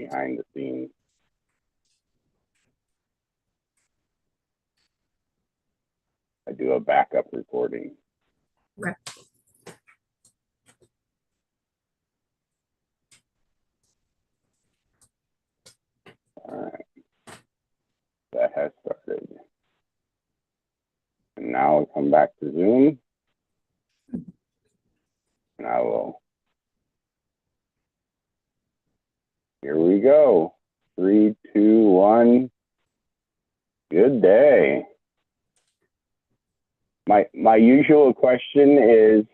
behind the scenes. I do a backup recording. Okay. All right. That has started. And now I'll come back to Zoom. And I will. Here we go. 3, 2, 1. Good day. My usual question is,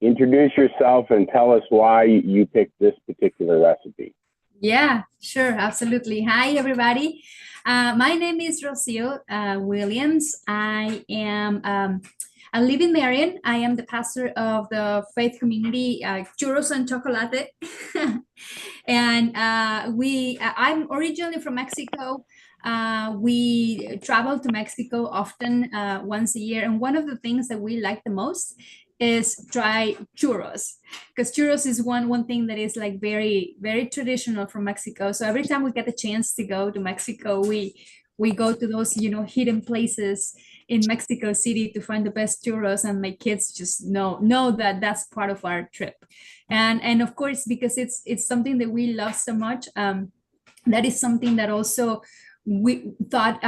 introduce yourself and tell us why you picked this particular recipe. Yeah, sure, absolutely. Hi, everybody. My name is Rocio Williams. I live in Marion. I am the pastor of the faith community Churros and Chocolate. And I'm originally from Mexico. We travel to Mexico often, once a year. And one of the things that we like the most is try churros, because churros is one thing that is like very, very traditional from Mexico. So every time we get the chance to go to Mexico, we go to those, hidden places in Mexico City to find the best churros, and my kids just know that that's part of our trip. And of course, because it's something that we love so much, that is something that also we thought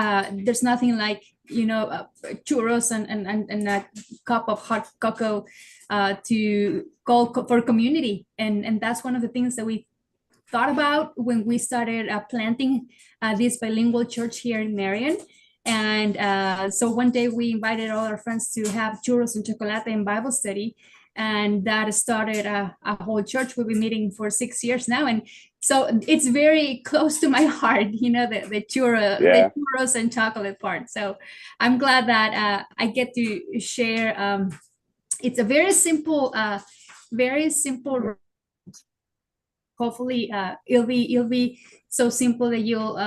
there's nothing like churros and a cup of hot cocoa to call for community, and that's one of the things that we thought about when we started planting this bilingual church here in Marion. And so one day we invited all our friends to have churros and chocolate in Bible study, and that started a whole church. We've been meeting for 6 years now, and so it's very close to my heart, the churros and chocolate part. So I'm glad that I get to share. It's a very simple. Hopefully, it'll be so simple that you'll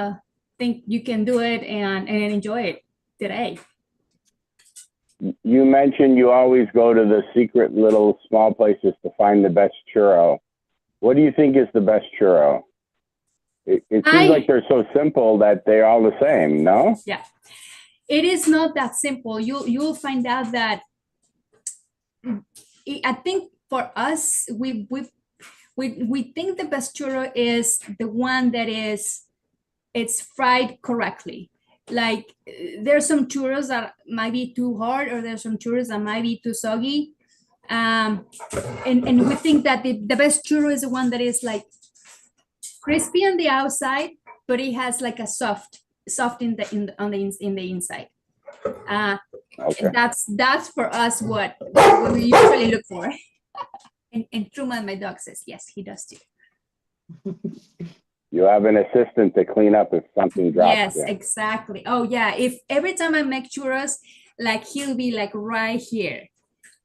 think you can do it and enjoy it today. You mentioned you always go to the secret little small places to find the best churro. What do you think is the best churro? It seems like they're so simple that they're all the same, no? Yeah, it is not that simple. You'll find out that I think for us, we think the best churro is the one that it's fried correctly. Like there's some churros that might be too hard, or there's some churros that might be too soggy. And we think that the best churro is the one that is like crispy on the outside, but it has like a soft in the inside. Okay. That's for us what we usually look for. And Truman, my dog, says yes, he does too. You have an assistant to clean up if something drops. Yes, exactly. Oh yeah, if every time I make churros, like he'll be like right here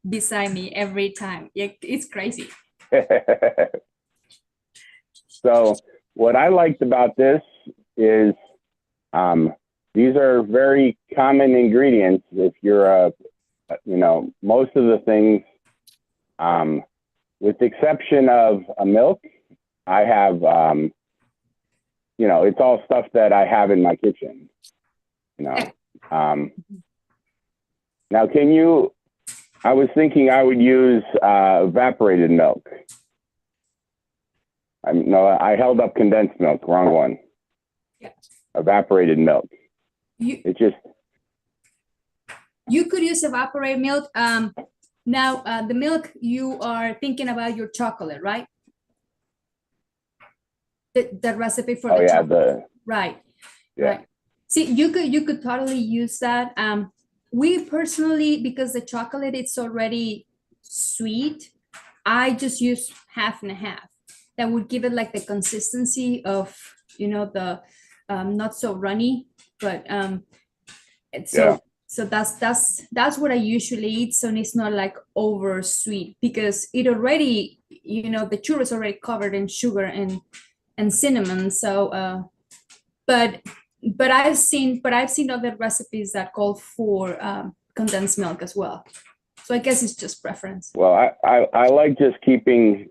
beside me every time. It's crazy. So what I liked about this is these are very common ingredients. If you're most of the things, with the exception of a milk, I have it's all stuff that I have in my kitchen. Now I was thinking I would use evaporated milk. I held up condensed milk, wrong one. Yeah. Evaporated milk. You could use evaporated milk. Now the milk, you are thinking about your chocolate, right? The recipe for the chocolate. Right. Yeah. Right. See, you could totally use that. We personally, because the chocolate it's already sweet, I just use half and a half. That would give it like the consistency of the not so runny, but so that's what I usually eat. So it's not like over sweet, because it already the churro is already covered in sugar and cinnamon. So but I've seen other recipes that call for condensed milk as well. So I guess it's just preference. Well, I like just keeping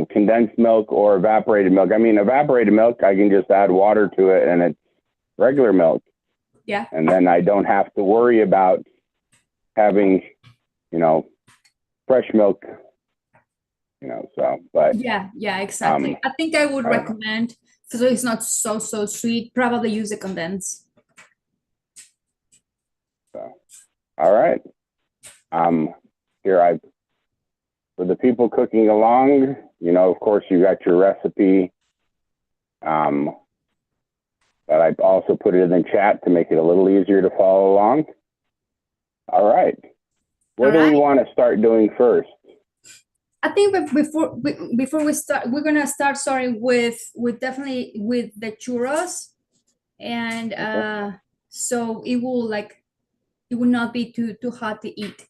condensed milk or evaporated milk. I mean, evaporated milk, I can just add water to it and it's regular milk. Yeah. And then I don't have to worry about having, fresh milk, so, but. Yeah, exactly. I think I would recommend, because it's not so sweet, probably use a condensed. So, all right. Here for the people cooking along, of course you got your recipe. But I also put it in the chat to make it a little easier to follow along. All right. What do we want to start doing first? I think before we start, we're gonna start. Sorry, with definitely with the churros, and so it will not be too hot to eat,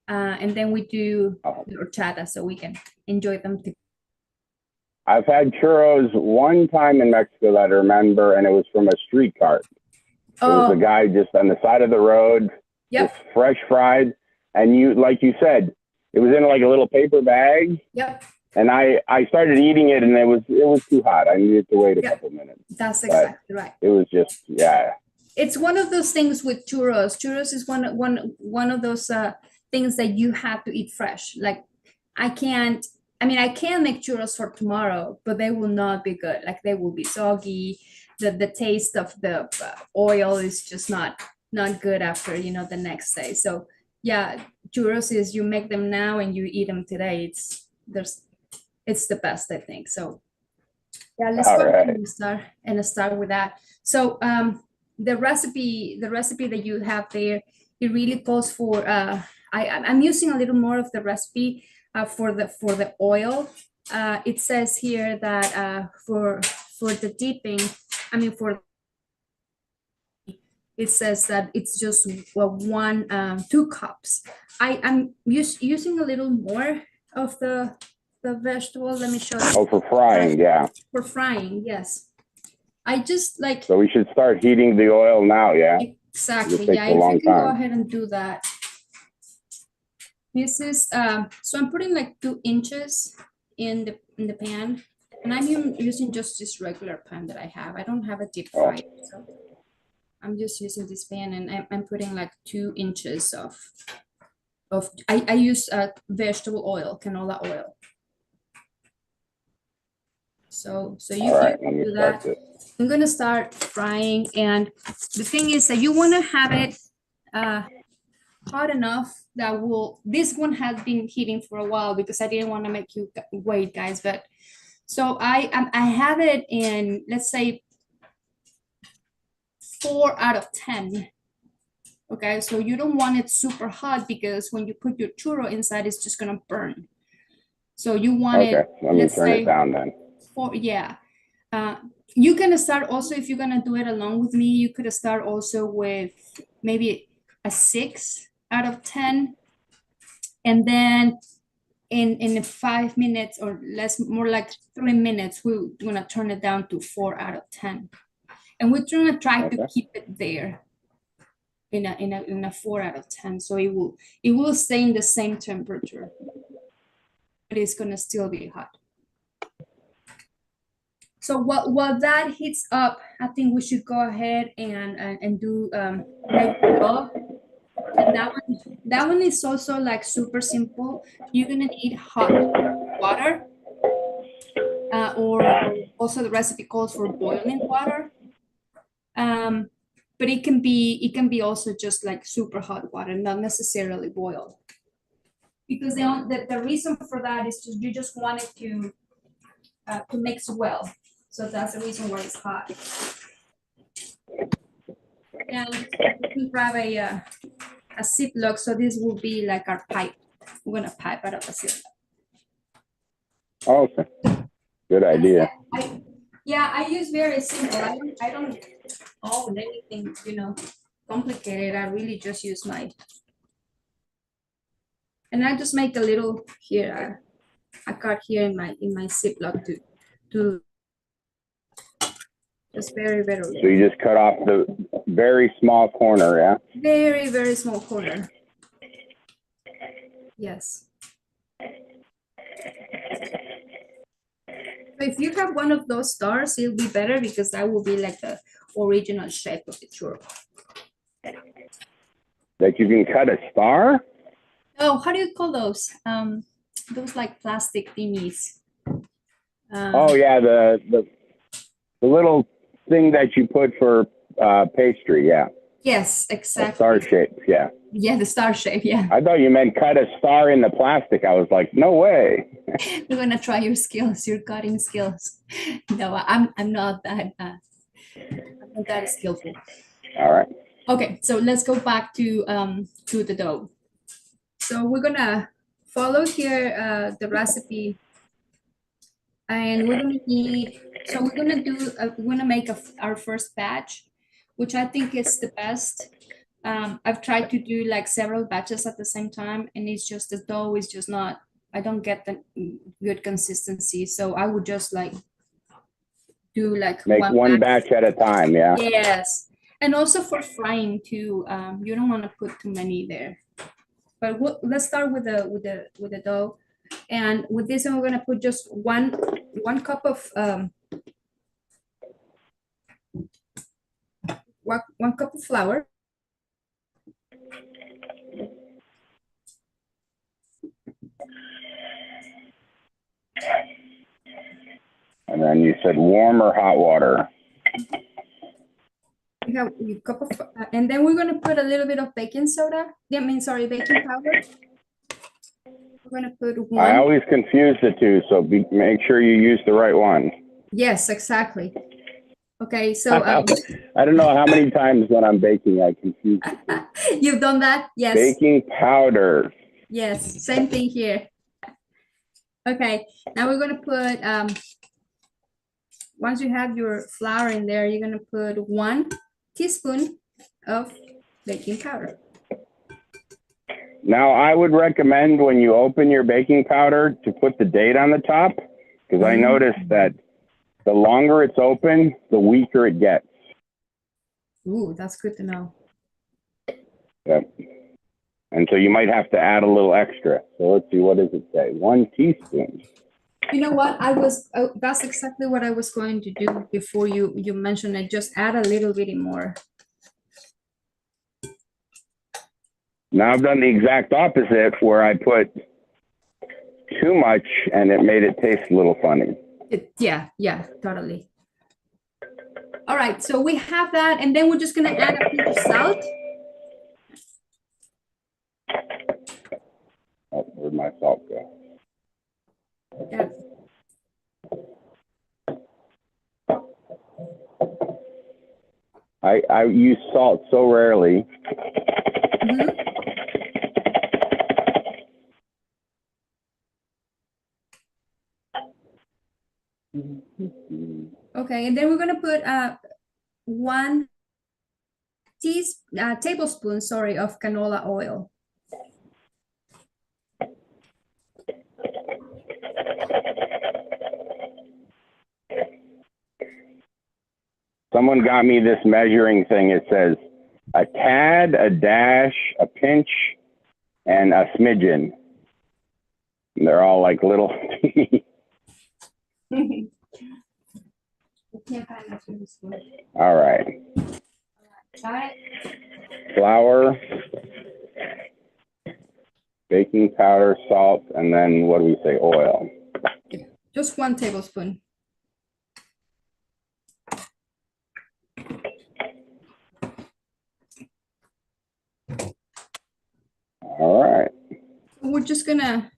and then we do the horchata so we can enjoy them too. I've had churros one time in Mexico that I remember, and it was from a street cart. It was a guy just on the side of the road, just fresh fried, and like you said, it was in like a little paper bag. Yep. And I started eating it, and it was too hot. I needed to wait a couple minutes. That's exactly right. It was just, yeah. It's one of those things with churros. Churros is one of those things that you have to eat fresh. Like I can make churros for tomorrow, but they will not be good. Like they will be soggy. The taste of the oil is just not good after, the next day. So yeah, churros is you make them now and you eat them today. It's the best, I think. So yeah, let's go ahead and start with that. So the recipe that you have there, it really calls for I'm using a little more of the recipe for the oil. It says here that for the dipping, it says that it's just 2 cups. I'm using a little more of the vegetable. Let me show you. Oh, for frying, yeah. For frying, yes. I just like. So we should start heating the oil now, yeah? Exactly, yeah. If you can go ahead and do that. This is, so I'm putting like 2 inches in the pan, and I'm using just this regular pan that I have. I don't have a deep fryer, so I'm just using this pan, and I'm putting like 2 inches of I use vegetable oil, canola oil. So you can do that. I'm gonna start frying, and the thing is that you want to have it hot enough that this one has been heating for a while because I didn't want to make you wait, guys. But so I have it in, let's say, 4 out of 10. Okay, so you don't want it super hot because when you put your churro inside, it's just gonna burn. So you want it. Let me turn it down then. You can start also, if you're gonna do it along with me, you could start also with maybe a 6 out of 10, and then in 5 minutes or less, more like 3 minutes, we're gonna turn it down to 4 out of 10, and we're gonna try to keep it there in a 4 out of 10, so it will stay in the same temperature, but it's gonna still be hot. So while that heats up, I think we should go ahead and do egg. And that one is also like super simple. You're gonna need hot water, or also the recipe calls for boiling water. But it can be also just like super hot water, not necessarily boiled. Because the reason for that is you just want it to mix well. So that's the reason why it's hot. And we can grab a Ziploc. So this will be like our pipe. We're gonna pipe out of a Ziploc. Okay, good idea. I use very simple. I don't own anything, complicated. I really just use and I just make a little here, a cut here in my Ziploc to just very, very little. So you just cut off the very small corner, yeah? Very, very small corner. Yes. So if you have one of those stars, it'll be better because that will be like the original shape of the churro. That you can cut a star? Oh, how do you call those? Those like plastic thingies. Oh yeah, the little thing that you put for pastry, yeah. Yes, A exactly. star shape, yeah. Yeah, the star shape, yeah. I thought you meant cut a star in the plastic. I was like, no way. We're gonna try your skills, your cutting skills. No, I'm not that skillful. All right. Okay, so let's go back to the dough. So we're gonna follow here the recipe, and we're gonna need. So we're gonna do. We're gonna make our first batch, which I think is the best. I've tried to do like several batches at the same time, and it's just the dough is just not. I don't get the good consistency, so I would just like do like Make one batch at a time, yeah. Yes, and also for frying too. You don't want to put too many there. But let's start with the dough, and with this one we're gonna put just one cup of one cup of flour. And then you said warm or hot water? We have a cup of, and then we're gonna put a little bit of baking soda. Yeah, I mean, sorry, baking powder. We're gonna put one. I always confuse the two, so make sure you use the right one. Yes, exactly. Okay, so I don't know how many times when I'm baking I confuse the two. You've done that? Yes. Baking powder. Yes, same thing here. Okay, now we're gonna put once you have your flour in there, you're gonna put 1 teaspoon of baking powder. Now, I would recommend when you open your baking powder to put the date on the top, because I noticed that the longer it's open, the weaker it gets. Ooh, that's good to know. Yep. And so you might have to add a little extra. So let's see, what does it say? 1 teaspoon. You know what? That's exactly what I was going to do before you mentioned it. Just add a little bit more. Now I've done the exact opposite where I put too much and it made it taste a little funny. Yeah, totally. All right, so we have that, and then we're just gonna add a pinch of salt. Oh, where'd my salt go? Yeah. I use salt so rarely. Okay, and then we're gonna put 1 tablespoon, sorry, of canola oil. Someone got me this measuring thing. It says a tad, a dash, a pinch, and a smidgen. And they're all like little. All right. Got it? Flour, baking powder, salt, and then what do we say? Oil. Just 1 tablespoon. All right. We're just gonna.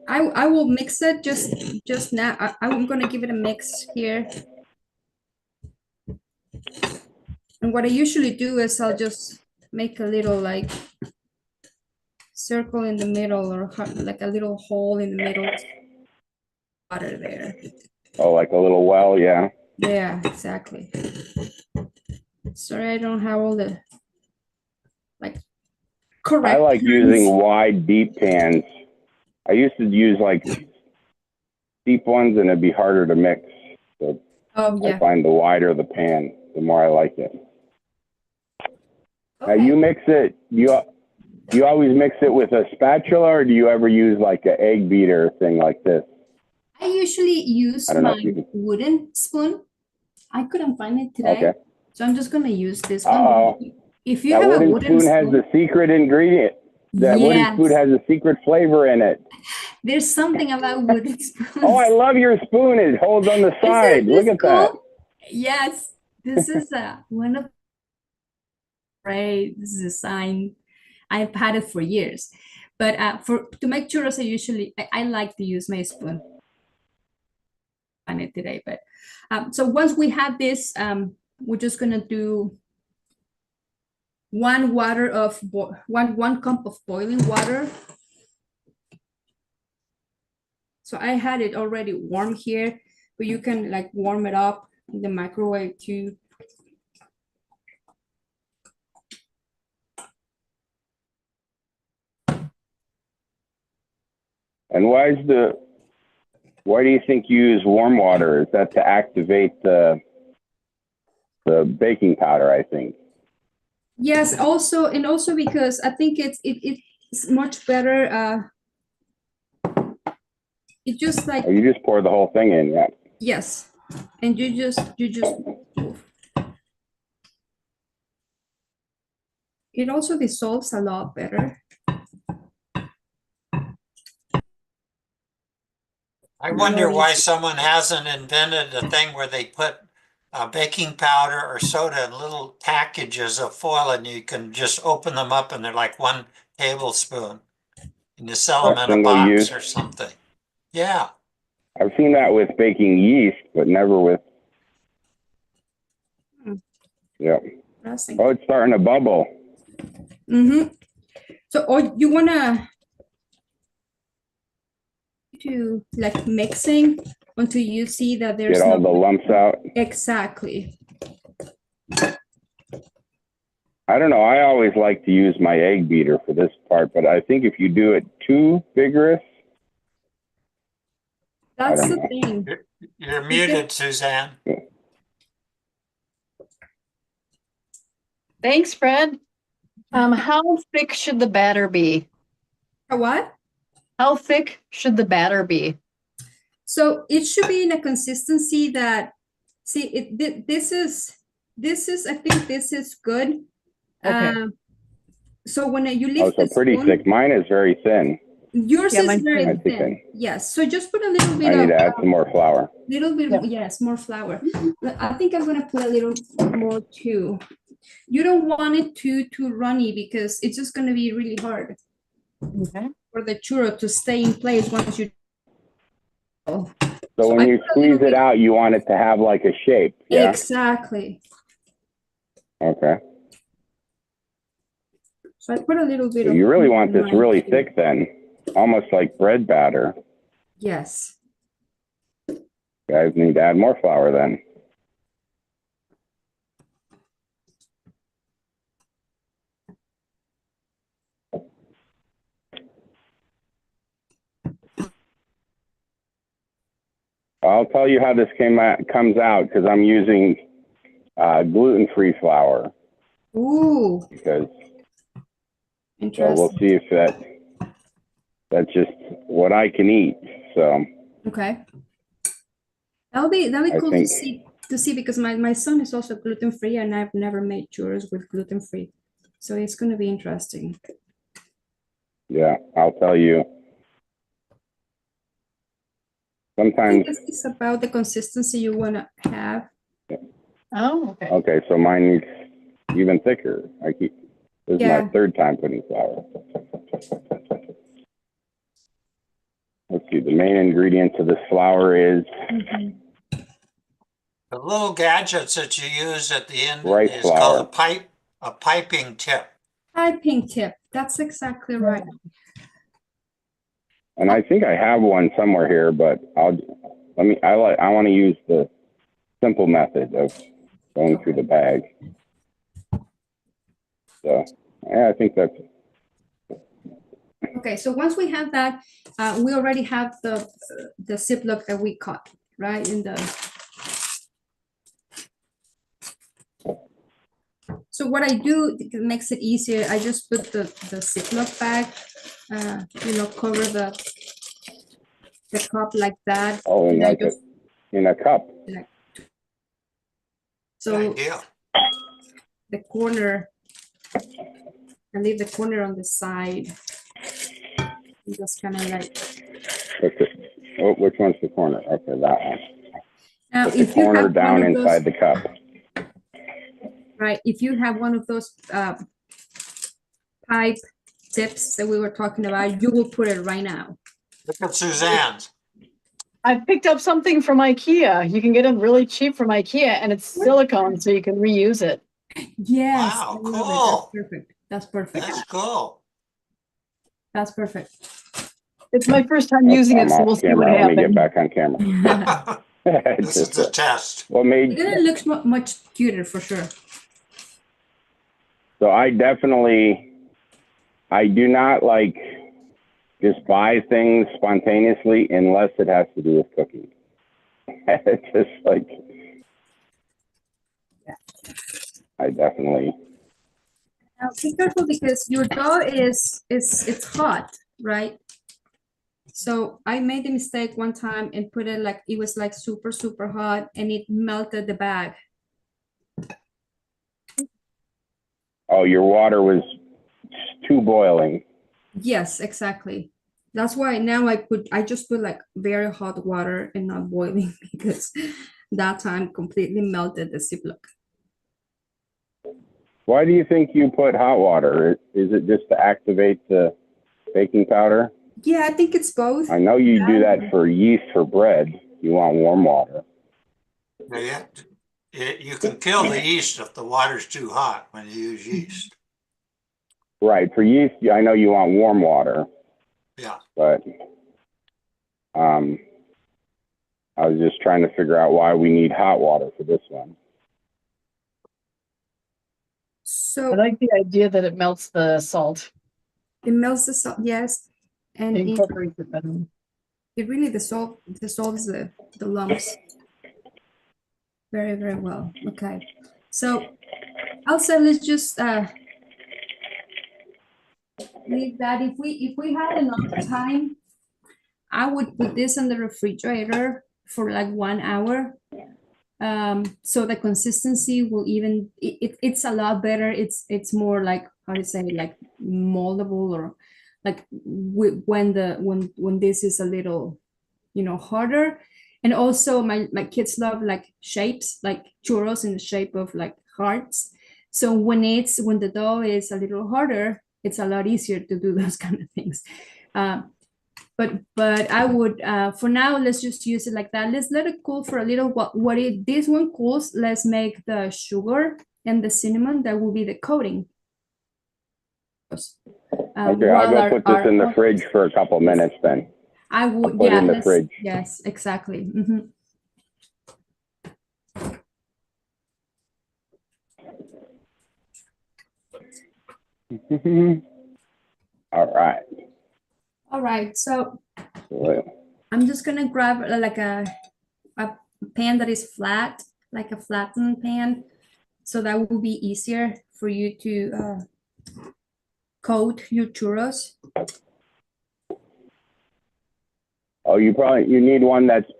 I will mix it just now. I'm gonna give it a mix here. And what I usually do is I'll just make a little like circle in the middle, or like a little hole in the middle. Water there. Oh, like a little well, yeah. Yeah, exactly. Sorry, I don't have all the like correct. I like using wide, deep pans. I used to use like deep ones, and it'd be harder to mix. So I find the wider the pan, the more I like it. Okay. Now you mix it. Do you always mix it with a spatula, or do you ever use like an egg beater thing like this? I usually use my wooden spoon. I couldn't find it today. Okay. So I'm just going to use this one. Uh-oh. If you that have a wooden spoon has the secret ingredient. That wooden spoon has a secret flavor in it. There's something about wooden spoons. Oh, I love your spoon. It holds on the side. Look at that. Yes, this is one of this is a sign. I've had it for years, but to make churros, I like to use my spoon on it today. But so once we have this, we're just gonna do one cup of boiling water. So I had it already warm here, but you can like warm it up in the microwave too. And why do you think you use warm water? Is that to activate the baking powder, I think? Yes, also because I think it's much better. It just like you just pour the whole thing in, yeah. Yes, and you just move. It also dissolves a lot better. I wonder why someone hasn't invented a thing where they put baking powder or soda in little packages of foil, and you can just open them up and they're like 1 tablespoon. And you sell them in a box or something. Yeah. I've seen that with baking yeast, but never with. Yeah. Oh, it's starting to bubble. So, or you wanna do like mixing until you see that there's get all the lumps out. Exactly. I don't know. I always like to use my egg beater for this part, but I think if you do it too vigorous. That's the thing. You're muted, Suzanne. Thanks, Fred. How thick should the batter be? A what? How thick should the batter be? So it should be in a consistency that, this is, I think this is good. Okay. So when you lift so pretty thick. Mine is very thin. Yours is very thin. Yes. So just put a little bit. I need to add some more flour. Little bit, yes, more flour. I think I'm gonna put a little more too. You don't want it too runny because it's just gonna be really hard for the churro to stay in place once you. So when you squeeze it out, you want it to have like a shape. Yeah? Exactly. Okay. So I put a little bit. So you really want this really thick then, almost like bread batter. Yes. You guys need to add more flour then. I'll tell you how this comes out because I'm using gluten-free flour. Ooh. Because interesting. We'll see if that's just what I can eat. So okay, that'll be cool to see because my son is also gluten-free and I've never made churros with gluten-free, so it's going to be interesting. Yeah, I'll tell you. Sometimes it's about the consistency you want to have. Oh, okay. Okay, so mine needs even thicker. This is my third time putting flour. Let's see. The main ingredient to this flour is the little gadgets that you use at the end rice is flour. called a piping tip. Piping tip. That's exactly right. And I think I have one somewhere here, but I want to use the simple method of going through the bag. So yeah, I think that's. Okay, so once we have that, we already have the Ziploc that we cut, right? So So what I do, it makes it easier. I just put the Ziploc bag, cover the cup like that. Oh, And I just, in a cup. so Idea. the corner, I leave the corner on the side. And just kind of like. Which one's the corner? Okay, that one. Now, Put the corner down inside the cup. Right. If you have one of those pipe tips that we were talking about, you will put it right now. Look at Suzanne's. I picked up something from IKEA. You can get them really cheap from IKEA, and it's silicone, so you can reuse it. Yes. Wow, I love it. cool. That's perfect. That's perfect. That's cool. That's perfect. It's my first time using it, so we'll see what Let me get happens. back on camera. This is the test. What made? It's gonna look much cuter for sure. So I do not like just buy things spontaneously unless it has to do with cooking. It's just like, I definitely. Now be careful because your dough it's hot, right? So I made the mistake one time and put it like it was like super, super hot and it melted the bag. Oh, your water was too boiling. Yes, exactly. That's why now I just put like very hot water and not boiling because that time completely melted the Ziploc. Why do you think you put hot water? Is it just to activate the baking powder? Yeah, I think it's both. I know you do that for yeast for bread. You want warm water. Yeah, you can kill the yeast if the water's too hot when you use yeast. Right. For yeast, I know you want warm water. Yeah. But I was just trying to figure out why we need hot water for this one. So I like the idea that it melts the salt. it melts the salt, yes. And It incorporates it better. it really dissolves the lumps very, very well. Okay. So also let's just leave that. If we had enough time, I would put this in the refrigerator for like 1 hour. So the consistency will it's a lot better. It's more like, how to say, like moldable, or like when this is a little, harder. And also my kids love like shapes, like churros in the shape of like hearts. So when the dough is a little harder, it's a lot easier to do those kind of things. But I would for now, let's just use it like that. Let's let it cool for a little. This one cools, let's make the sugar and the cinnamon. That will be the coating. Okay, I'll go put this in the fridge for a couple minutes then. I would, put it in the fridge. Yes, exactly. All right. All right, so I'm just gonna grab like a pan that is flat, like a flattened pan, so that will be easier for you to coat your churros. Oh, you need one that's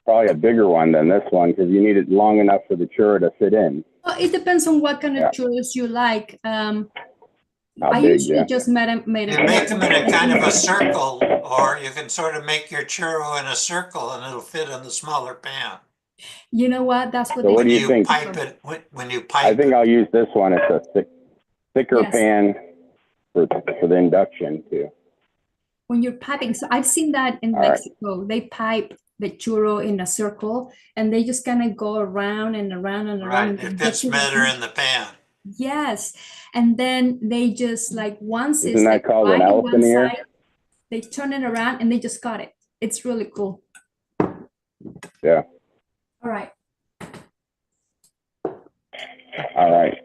probably a bigger one than this one, because you need it long enough for the churro to fit in. Well, it depends on what kind of churros you like. I big, usually just made You make them in a kind of a circle, or you can sort of make your churro in a circle and it'll fit in the smaller pan. You know what? That's what So they what do you think? Pipe it when you pipe. I think I'll use this one. It's a thicker pan for the induction too. When you're piping, so I've seen that in Mexico. They pipe the churro in a circle and they just kind of go around and around and around. Right, it fits better in the pan. Yes, and then they just like once Isn't that called an elephant ear? They turn it around and they just cut it. It's really cool. Yeah. All right. All right.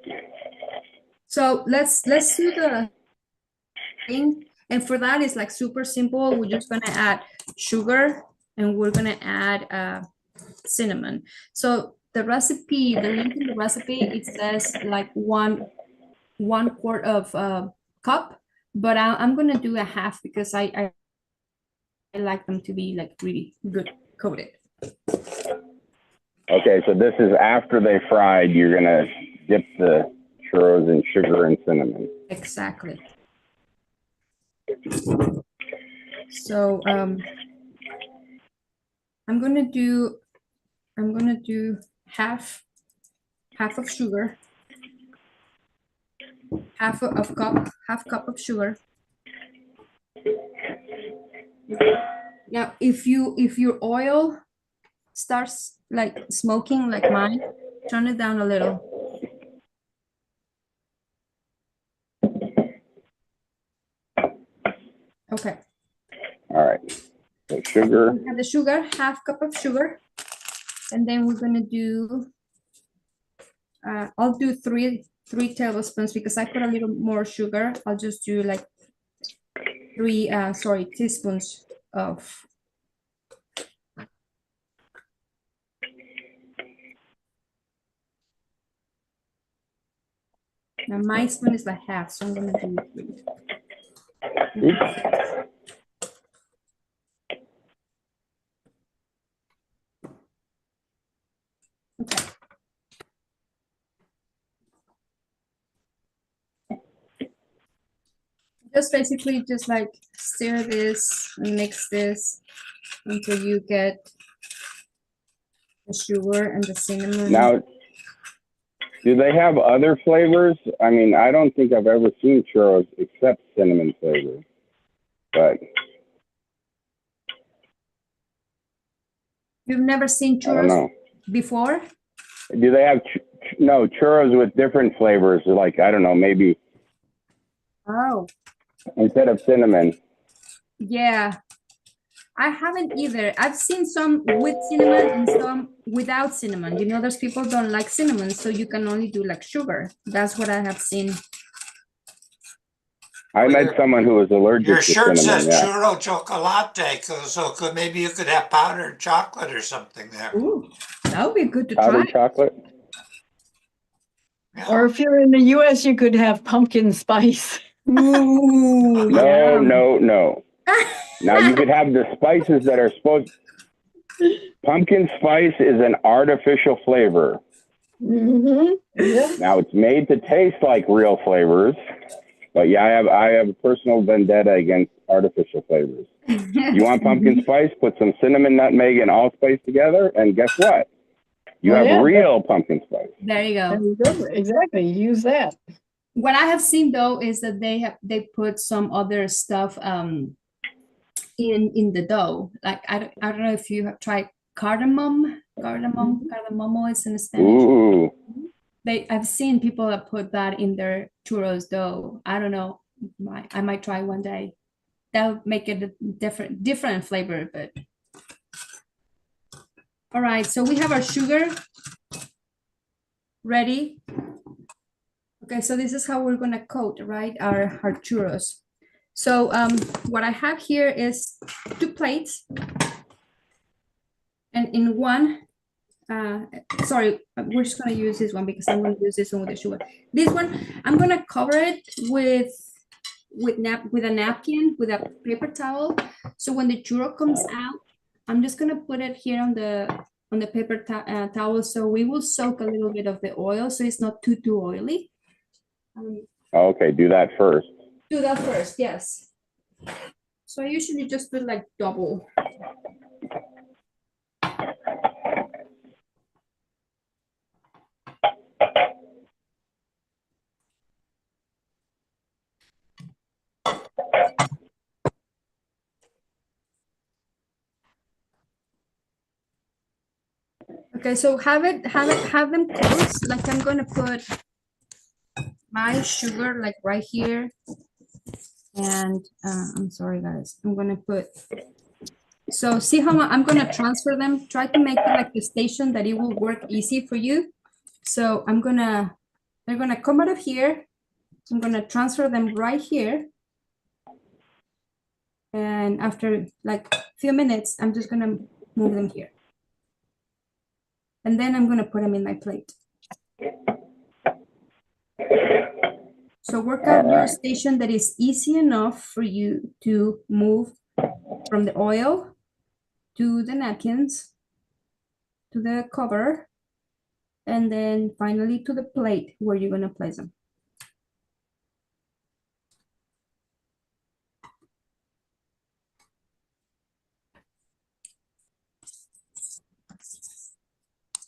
So let's do the thing, and for that it's like super simple. We're just gonna add sugar and we're gonna add cinnamon. So the recipe, the link in the recipe, it says like one quart of cup, but I'm gonna do a half because I like them to be like really good coated. Okay, so this is after they fried. You're gonna dip the churros in sugar and cinnamon. Exactly. So I'm gonna do half of sugar, half cup of sugar. Now, if your oil starts like smoking like mine, turn it down a little. Okay. All right. So sugar. We have the sugar, half cup of sugar, and then we're gonna do. I'll do three tablespoons because I put a little more sugar. I'll just do like three teaspoons of. Now my spoon is like half, so I'm gonna do 3. Oops. Okay. Just basically just like stir this and mix this until you get the sugar and the cinnamon. Now, do they have other flavors? I mean, I don't think I've ever seen churros except cinnamon flavor, but You've never seen I don't churros know. before? Do they have no churros with different flavors? Like, I don't know, maybe Oh, instead of cinnamon. yeah. I haven't either. I've seen some with cinnamon and some without cinnamon. You know, there's people don't like cinnamon, so you can only do like sugar. That's what I have seen. I met someone who was allergic Your to shirt cinnamon. says Yeah. churro chocolate, so maybe you could have powdered chocolate or something there. Ooh, that would be good to Powdered try. chocolate. Yeah. Or if you're in the US, you could have pumpkin spice. Ooh, No, yum. no. Now you could have the spices that are supposed. Pumpkin spice is an artificial flavor. Mm-hmm. Yeah. Now it's made to taste like real flavors, but yeah, I have a personal vendetta against artificial flavors. You want pumpkin spice? Put some cinnamon, nutmeg, and allspice together, and guess what? You have real pumpkin spice. There you There go. you go. Exactly. Use that. What I have seen though is that they put some other stuff in the dough. Like I don't know if you have tried cardamom. Cardamomo is in Spanish. Ooh. I've seen people that put that in their churros dough. I don't know. I might try one day. That would make it a different flavor, but all right. So we have our sugar ready. Okay, so this is how we're gonna coat, right? Our churros. So what I have here is 2 plates, and in one, sorry, we're just gonna use this one because I'm gonna use this one with the sugar. This one, I'm gonna cover it with a napkin, with a paper towel. So when the churro comes out, I'm just gonna put it here on the paper towel, so we will soak a little bit of the oil, so it's not too oily. Okay, do that first. Do that first, yes. So I usually just do like double. Okay, so have them close. Like I'm gonna put my sugar like right here, and I'm sorry guys, I'm gonna put. So see how I'm gonna transfer them. Try to make it like the station that it will work easy for you. So they're gonna come out of here. I'm gonna transfer them right here. And after like a few minutes, I'm just gonna move them here. And then I'm going to put them in my plate. So work out your station that is easy enough for you to move from the oil to the napkins, to the cover, and then finally to the plate where you're going to place them.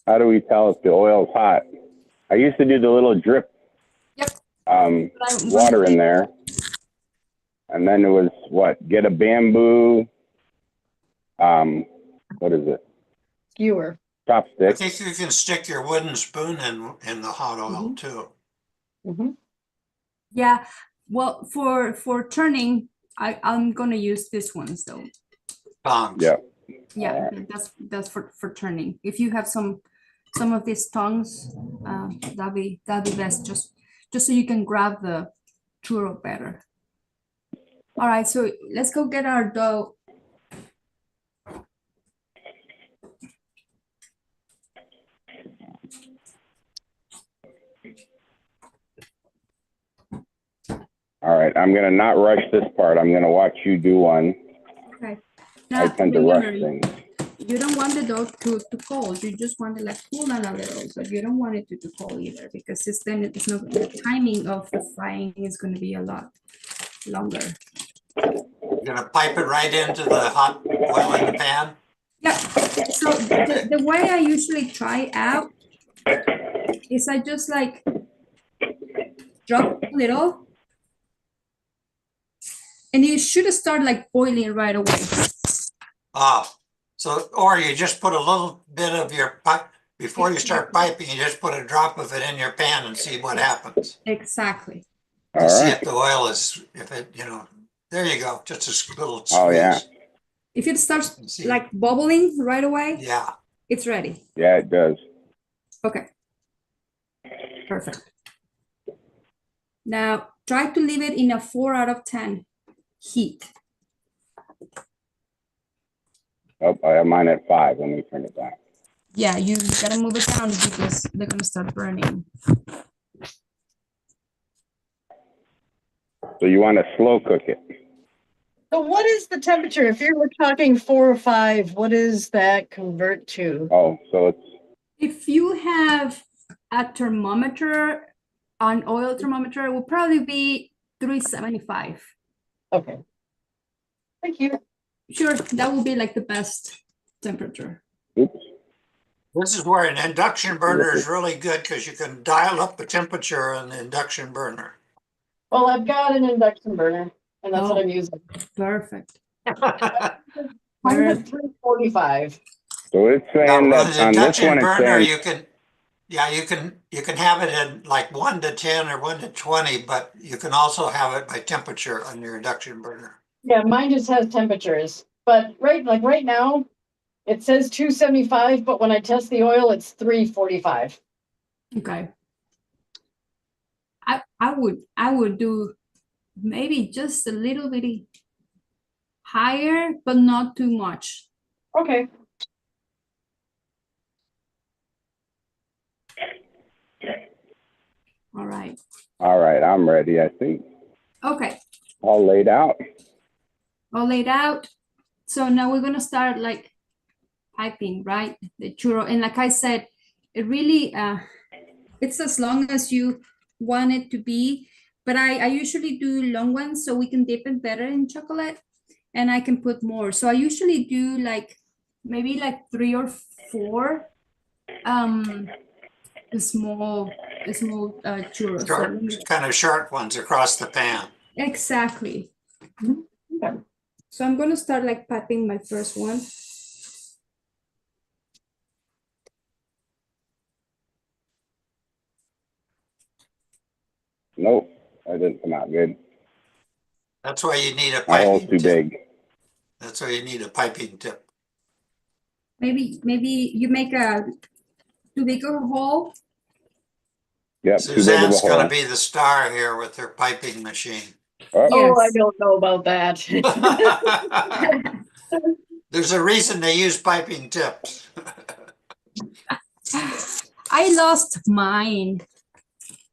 How do we tell if the oil's hot? I used to do the little drip water in there. And then it was what? Get a bamboo, what is it? Skewer. Chopstick. I think you can stick your wooden spoon in the hot oil too. Mm-hmm. Yeah, well, for turning, I'm gonna use this one. So Tongs. Yeah. yeah, that's for turning. If you have some of these tongs, that'll be best. Just so you can grab the churro better. All right, so let's go get our dough. All right, I'm gonna not rush this part. I'm gonna watch you do one. Okay. I Now, tend to rush remember, things. you don't want the dough to cold. You just want it like cool down a little, but you don't want it to cold either because then it's not the timing of the frying is going to be a lot longer. You're gonna pipe it right into the hot oil in the pan. Yeah. So the way I usually try out is I just like drop a little, and you should start like boiling right away. So, or you just put a little bit of your pipe, before you start piping, you just put a drop of it in your pan and see what happens. Exactly. To see if the oil is, if it, there you go, just a little squeeze. Oh, yeah. If it starts like bubbling right away, yeah, it's ready. Yeah, it does. Okay. Perfect. Now try to leave it in a 4 out of 10 heat. Oh, I have mine at 5. Let me turn it down. Yeah, you gotta move it down because they're gonna start burning. So you want to slow cook it. So what is the temperature? If you're talking 4 or 5, what does that convert to? Oh, so it's... If you have a thermometer, an oil thermometer, it will probably be 375. Okay. Thank you. Sure, that will be like the best temperature. Oops. this is where an induction burner is really good because you can dial up the temperature on the induction burner. Well, I've got an induction burner, and that's what I'm using. Perfect. Mine's at 345. So it's saying Now, that the on this induction one, it's burner, saying... you can have it in like 1 to 10 or 1 to 20, but you can also have it by temperature on your induction burner. Yeah, mine just has temperatures. But right now, it says 275, but when I test the oil, it's 345. Okay. I would do maybe just a little bit higher, but not too much. Okay. All right. All right, I'm ready, I think. Okay. All laid out. All laid out. So now we're gonna start like piping, right? The churro. And like I said, it really it's as long as you want it to be, but I usually do long ones so we can dip it better in chocolate and I can put more. So I usually do like maybe like 3 or 4 small churros. Short, kind of short ones across the pan. Exactly. Okay. So I'm gonna start like piping my first one. Nope, that didn't come out good. That's why you need a My hole's piping too tip. big. That's why you need a piping tip. Maybe you make a too big of a hole. Yep, Suzanne's going to be the star here with her piping machine. Oh, I Yes. don't know about that. There's a reason they use piping tips. I lost mine.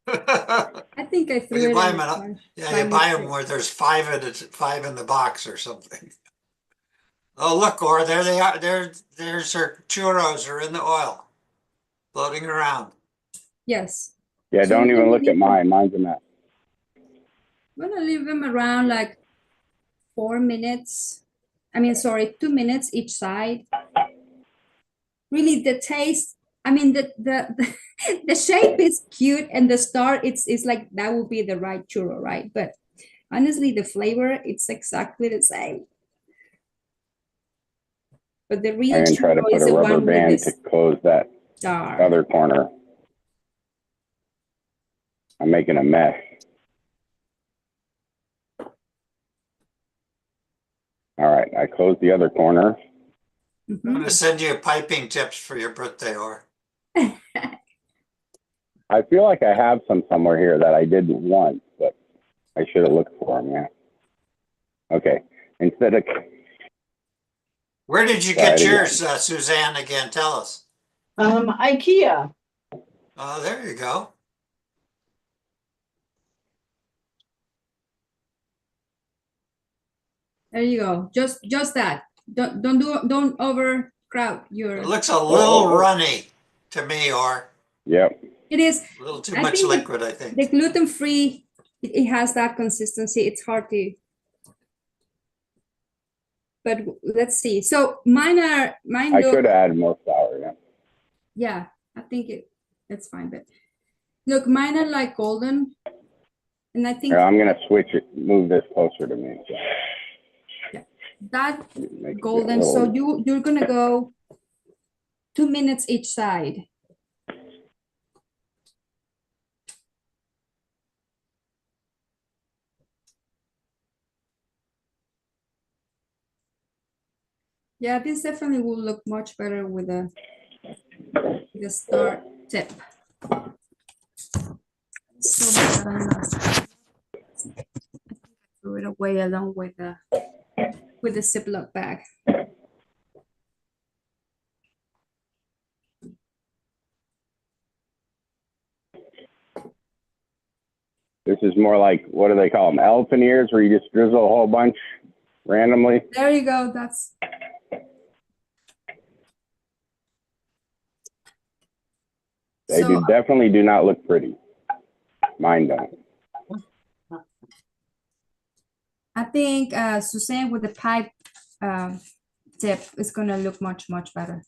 Well, I think I threw you it buy in them, the trash yeah, by you buy them mistake. where there's five in the box or something. Oh, look, or there they are. There's her churros are in the oil, floating around. Yes. Yeah, So don't we're even gonna look at leave them- mine. Mine's a mess. I'm gonna leave them around like 4 minutes. I mean, sorry, 2 minutes each side. Really, the taste. I mean, the shape is cute, and the star, it's like that would be the right churro, right? But honestly, the flavor, it's exactly the same. But the real I'm gonna try to churro put is a the rubber one with band to this close that star. other corner. I'm making a mess. All right, I closed the other corner. I'm Mhm. gonna send you piping tips for your birthday, or I feel like I have some somewhere here that I didn't want, but I should have looked for them. Yeah. Okay. Instead of where did you Try get it again. yours, Suzanne? Again, tell us. IKEA. Oh, there you go. There you go. Just that. Don't overcrowd your. It looks a oh, little oh. runny to me, or Yep. It is. a little too I much think liquid, I the think. gluten-free, it has that consistency. It's hard to. But let's see. So mine I look. could have added more flour. Yeah. Yeah, I think it's fine. But look, mine are like golden, and I think Here, I'm gonna switch it. Move this closer to me. So that make it a golden. So little. you're gonna go 2 minutes each side. Yeah, this definitely will look much better with the star tip. So bad I lost. Threw it away along with the Ziploc bag. This is more like, what do they call them? Elephant ears, where you just drizzle a whole bunch randomly. There you go. That's They so. definitely do not look pretty. Mine don't. I think Suzanne with the pipe tip is gonna look much better.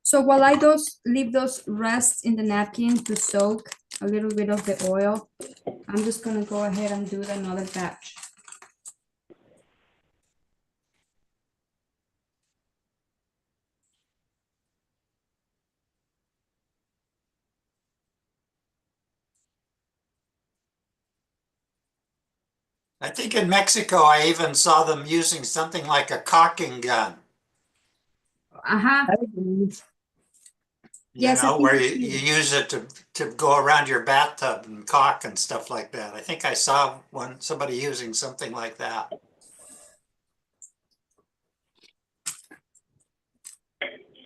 So while I leave those rest in the napkin to soak a little bit of the oil, I'm just gonna go ahead and do another batch. I think in Mexico, I even saw them using something like a caulking gun. Uh-huh. You Yes, I know, think where I you see. use it to go around your bathtub and caulk and stuff like that. I think I saw somebody using something like that.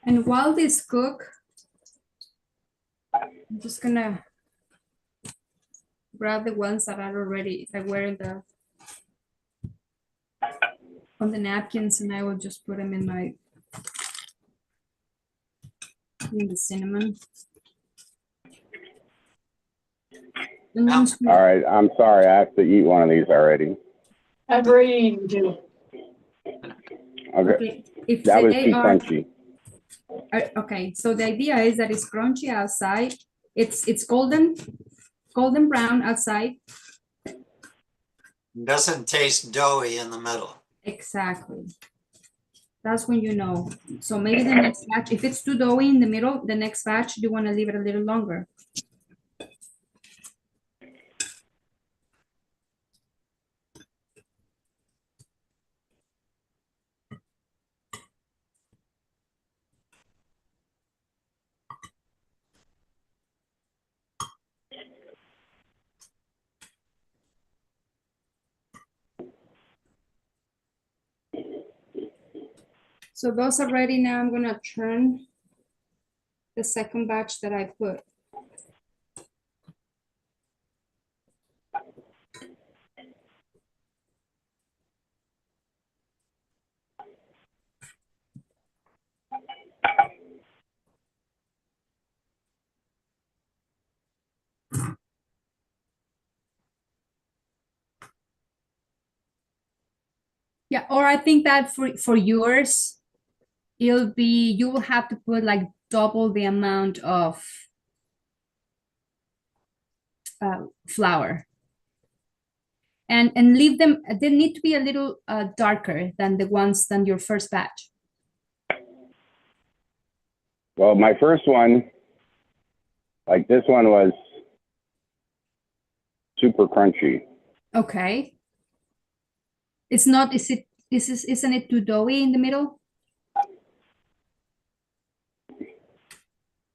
And while this cook, I'm just gonna grab the ones that are already that were on the napkins, and I will just put them in the cinnamon. And Yeah. once you- All right. I'm sorry. I have to eat one of these already. I've already eaten two. Okay. okay, if That was they too are crunchy. okay, so the idea is that it's crunchy outside. It's golden brown outside. Doesn't taste doughy in the middle. Exactly. That's when you know. So maybe the next batch, if it's too doughy in the middle, the next batch, you want to leave it a little longer. So those are ready now. I'm gonna turn the second batch that I put. Yeah, or I think that for yours, it'll be, you will have to put like double the amount of flour. And leave them, they need to be a little darker than the ones than your first batch. Well, my first one, like this one, was super crunchy. Okay. It's not, isn't it too doughy in the middle?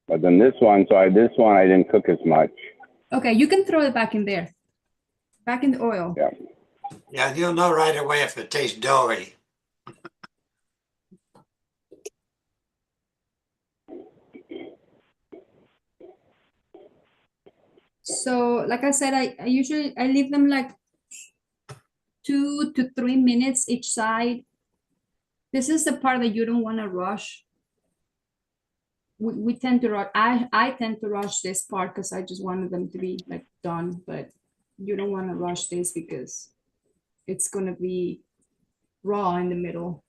But then this one, this one I didn't cook as much. Okay, you can throw it back in there. Back in the oil. Yeah. Yeah, you'll know right away if it tastes doughy. So like I said, I usually leave them like 2 to 3 minutes each side. This is the part that you don't want to rush. We tend to rush. I tend to rush this part because I just wanted them to be like done, but you don't want to rush this because it's gonna be raw in the middle.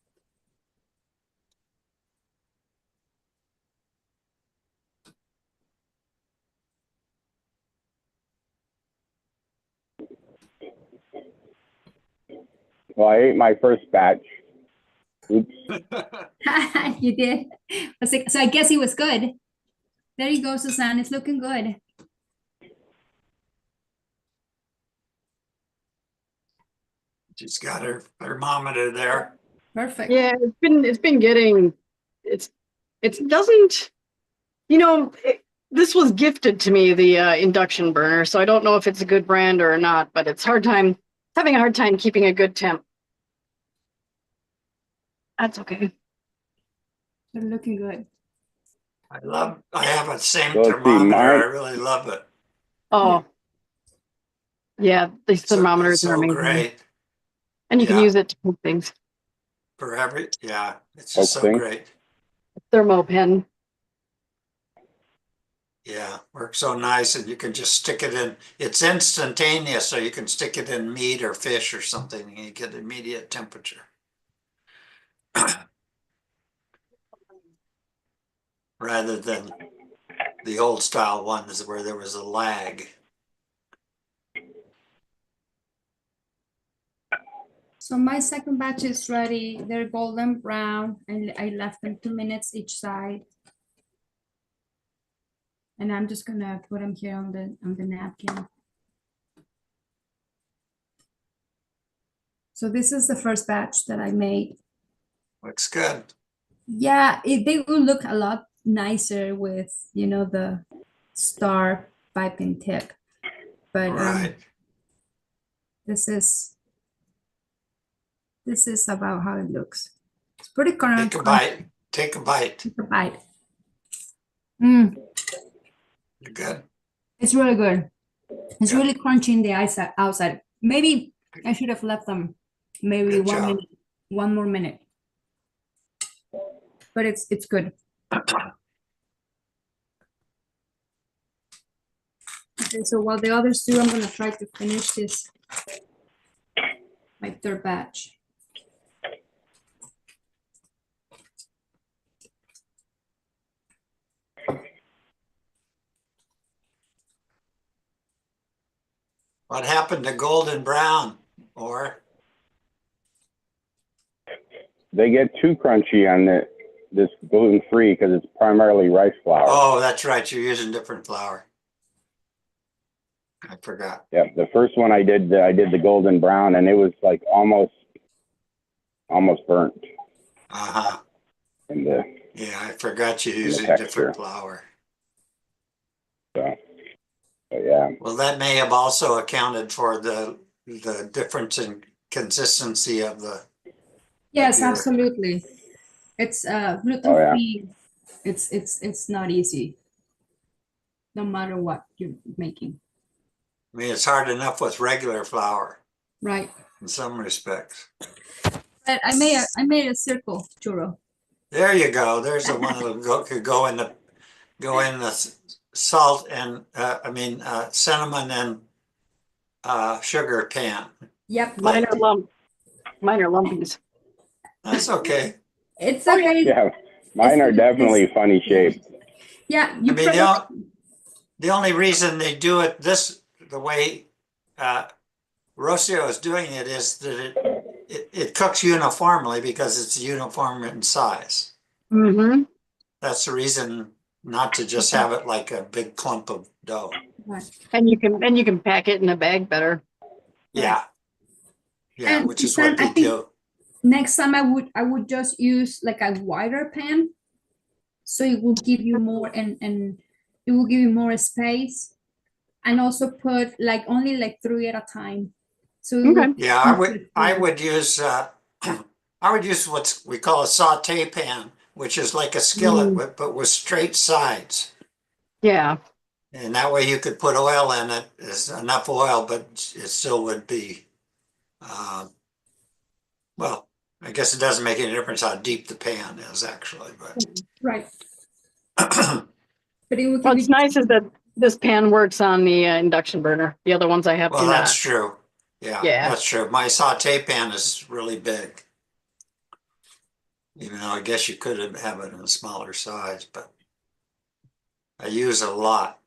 Well, I ate my first batch. Oops. You did. So I guess it was good. There you go, Suzanne. It's looking good. She's got her thermometer there. Perfect. Yeah, it's been getting, it doesn't, you know, this was gifted to me, the induction burner, so I don't know if it's a good brand or not, but it's having a hard time keeping a good temp. That's okay. They're looking good. I have a same Let's see, thermometer. I really love it. Oh, yeah, these thermometers It's are so amazing. great And you can Yeah. use it to cook things. for yeah, it's just so Okay. great. Thermo pen. Yeah, works so nice, and you can just stick it in. It's instantaneous, so you can stick it in meat or fish or something, and you get immediate temperature. Rather than the old style ones where there was a lag. So my second batch is ready. They're golden brown, and I left them 2 minutes each side. And I'm just gonna put them here on the napkin. So this is the first batch that I made. Looks good. Yeah, they will look a lot nicer with, you know, the star piping tip. But All right. this is about how it looks. It's pretty crunchy. Take a bite. Take a bite. Take a bite. Mm, You're good. it's really good. It's Good. really crunchy in the outside. Maybe I should have left them maybe Good 1 job. minute, 1 more minute. But it's good. Okay, so while the others do, I'm gonna try to finish this, my third batch. What happened to golden brown? Or They get too crunchy on this gluten-free because it's primarily rice flour. oh, that's right. You're using different flour. I forgot. Yeah, the first one I did the golden brown, and it was like almost burnt. Uh-huh. In the Yeah, I forgot you're using texture. different flour. so yeah. Well, that may have also accounted for the difference in consistency of the Yes, your- absolutely. It's gluten free. It's not easy, no matter what you're making. I mean, it's hard enough with regular flour. Right. In some respects. But I made a circle churro. There you go. There's the one that could go in the salt and cinnamon and sugar pan. Yep. Mine are lumpies. That's okay. It's okay. Yeah, mine are definitely funny shaped. Yeah, I mean, the only reason they do it the way Rocio is doing it is that it cooks uniformly because it's uniform in size. Mm-hmm. That's the reason not to just have it like a big clump of dough. Right. And you can pack it in a bag better. Yeah. Yeah, And which is what they do. Next time I would just use like a wider pan, so it will give you more and it will give you more space, and also put like only like 3 at a time. So Okay. Yeah, I would use I would use what we call a saute pan, which is like a skillet but with straight sides. Yeah. And that way you could put oil in it, is enough oil, but it still would be well, I guess it doesn't make any difference how deep the pan is actually, but right. But it will give What's nice is that this pan works on the induction burner. The other ones I have well, do that's not. true. Yeah, Yeah. that's true. My saute pan is really big. Even though I guess you could have it in a smaller size, but I use a lot.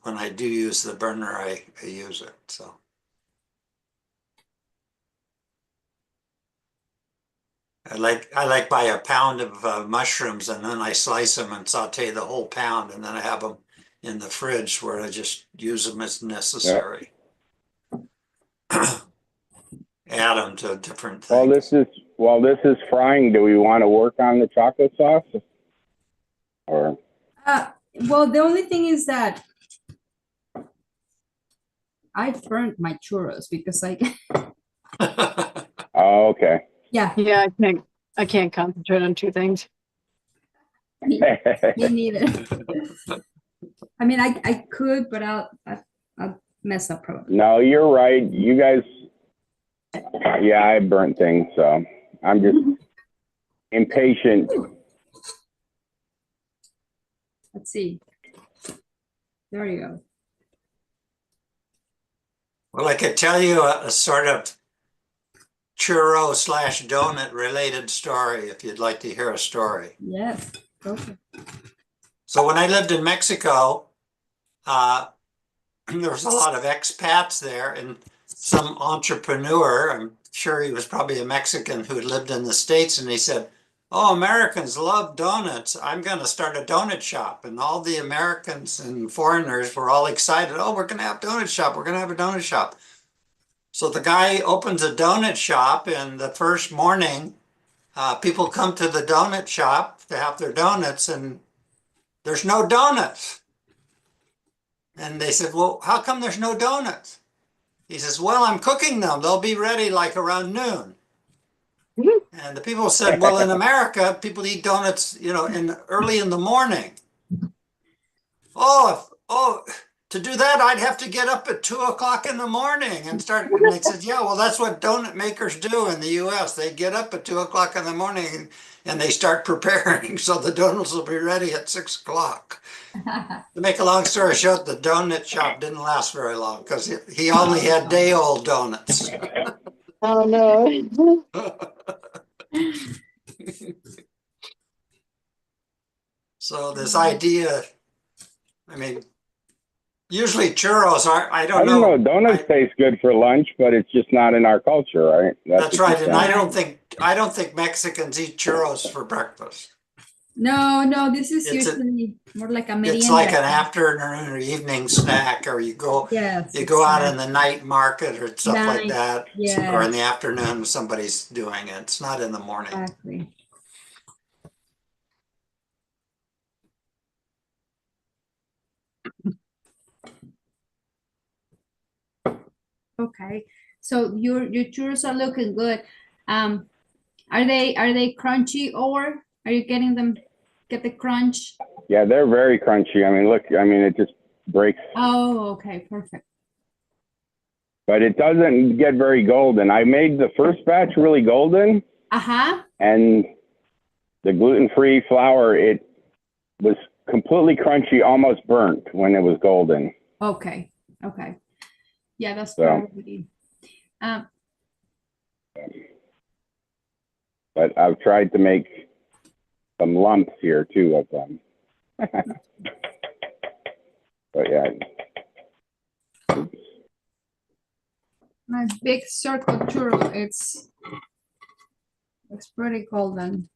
When I do use the burner, I use it, so. I like buy a pound of mushrooms and then I slice them and saute the whole pound and then I have them in the fridge where I just use them as necessary. Add them to different things. While this is frying, do we want to work on the chocolate sauce? Or well, the only thing is that I burned my churros because oh, okay. yeah. Yeah, I can't concentrate on two things. Me neither. I mean, I could, but I'll mess up probably. No, you're right. You guys, yeah, I burnt things, so I'm just impatient. Let's see. There you go. Well, I could tell you a sort of churro / donut related story if you'd like to hear a story. Yes. Okay. So when I lived in Mexico, there was a lot of expats there, and some entrepreneur, I'm sure he was probably a Mexican who had lived in the States, and he said, "Oh, Americans love donuts. I'm going to start a donut shop." And all the Americans and foreigners were all excited. "Oh, we're going to have a donut shop. We're going to have a donut shop." So the guy opens a donut shop, and the first morning, people come to the donut shop to have their donuts, and there's no donuts. And they said, "Well, how come there's no donuts?" He says, "Well, I'm cooking them. They'll be ready like around noon." And the people said, "Well, in America, people eat donuts, early in the morning." Oh, to do that, I'd have to get up at 2:00 in the morning and start. And they said, "Yeah, well, that's what donut makers do in the U.S. They get up at 2:00 in the morning and they start preparing, so the donuts will be ready at 6:00. To make a long story short, the donut shop didn't last very long because he only had day-old donuts. Oh no. So this idea, I mean, usually churros are, I don't know. Donuts taste good for lunch, but it's just not in our culture, right? That's right. And I don't think Mexicans eat churros for breakfast. No, this is usually more like a merienda. It's like an afternoon or evening snack, or you go out in the night market or stuff like that, or in the afternoon somebody's doing it. It's not in the morning. Exactly. Okay, so your churros are looking good. Are they crunchy or Are you getting them? Get the crunch? Yeah, they're very crunchy. I mean, look, I mean, it just breaks, Oh, okay, perfect. but it doesn't get very golden. I made the first batch really golden, Uh-huh. and the gluten-free flour, it was completely crunchy, almost burnt when it was golden. Okay. Okay. Yeah, that's So. probably. But I've tried to make some lumps here too of them. But yeah. My big circle churro, it's pretty golden.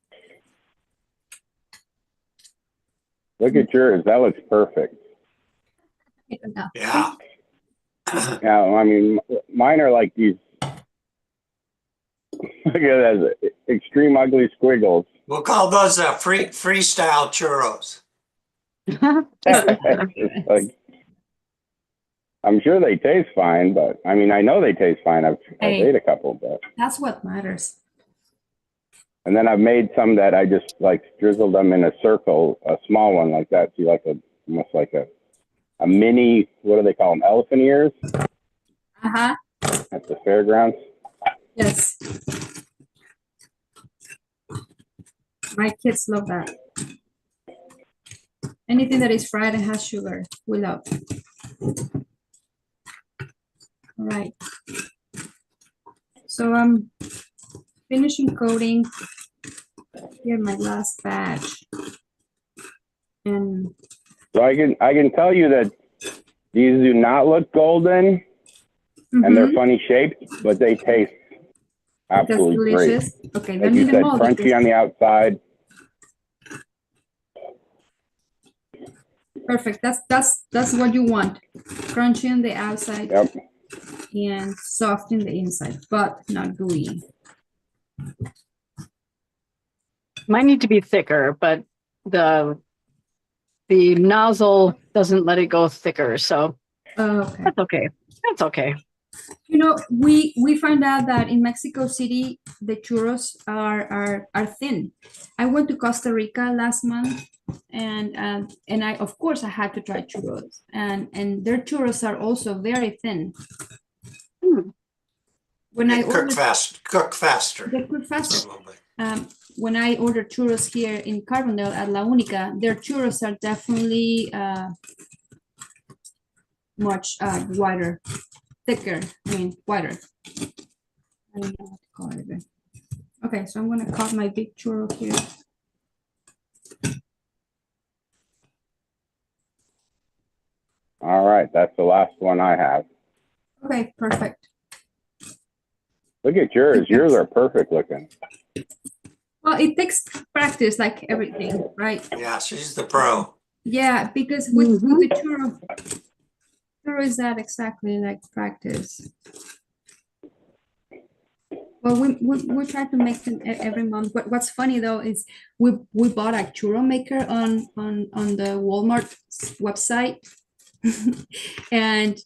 Look at yours. That looks perfect. Yeah. Yeah, I mean, mine are like these. Look at that, extreme ugly squiggles. We'll call those freestyle churros. It's like, I'm sure they taste fine, but I mean, I know they taste fine. I've ate a couple, but That's what matters. and then I've made some that I just like drizzled them in a circle, a small one like that. See, like almost like a mini. What do they call them? Elephant ears. Uh-huh. At the fairgrounds. Yes. My kids love that. Anything that is fried and has sugar, we love. All right. So I'm finishing coating. Here, my last batch. And So I can tell you that these do not look golden, and they're funny shaped, but they taste absolutely great. Okay, Like you said, crunchy on the outside. Perfect. That's what you want. Crunchy on the outside. Yep. And soft in the inside, but not gooey. Might need to be thicker, but the nozzle doesn't let it go thicker, so Okay. that's okay. That's okay. You know, we find out that in Mexico City the churros are thin. I went to Costa Rica last month, and I, of course, I had to try churros, and their churros are also very thin. When They I cook faster. they cook faster. When I ordered churros here in Carbondale at La Única, their churros are definitely much wider, thicker. I mean, wider. I don't know what to call it. Okay, so I'm gonna cut my big churro here. All right, that's the last one I have. Okay, perfect. Look at yours. Yours are perfect looking. Well, it takes practice, like everything, right? Yeah, she's the pro. Yeah, because with the churro is that exactly like practice. Well, we try to make them every month. What's funny though is we bought a churro maker on the Walmart website, and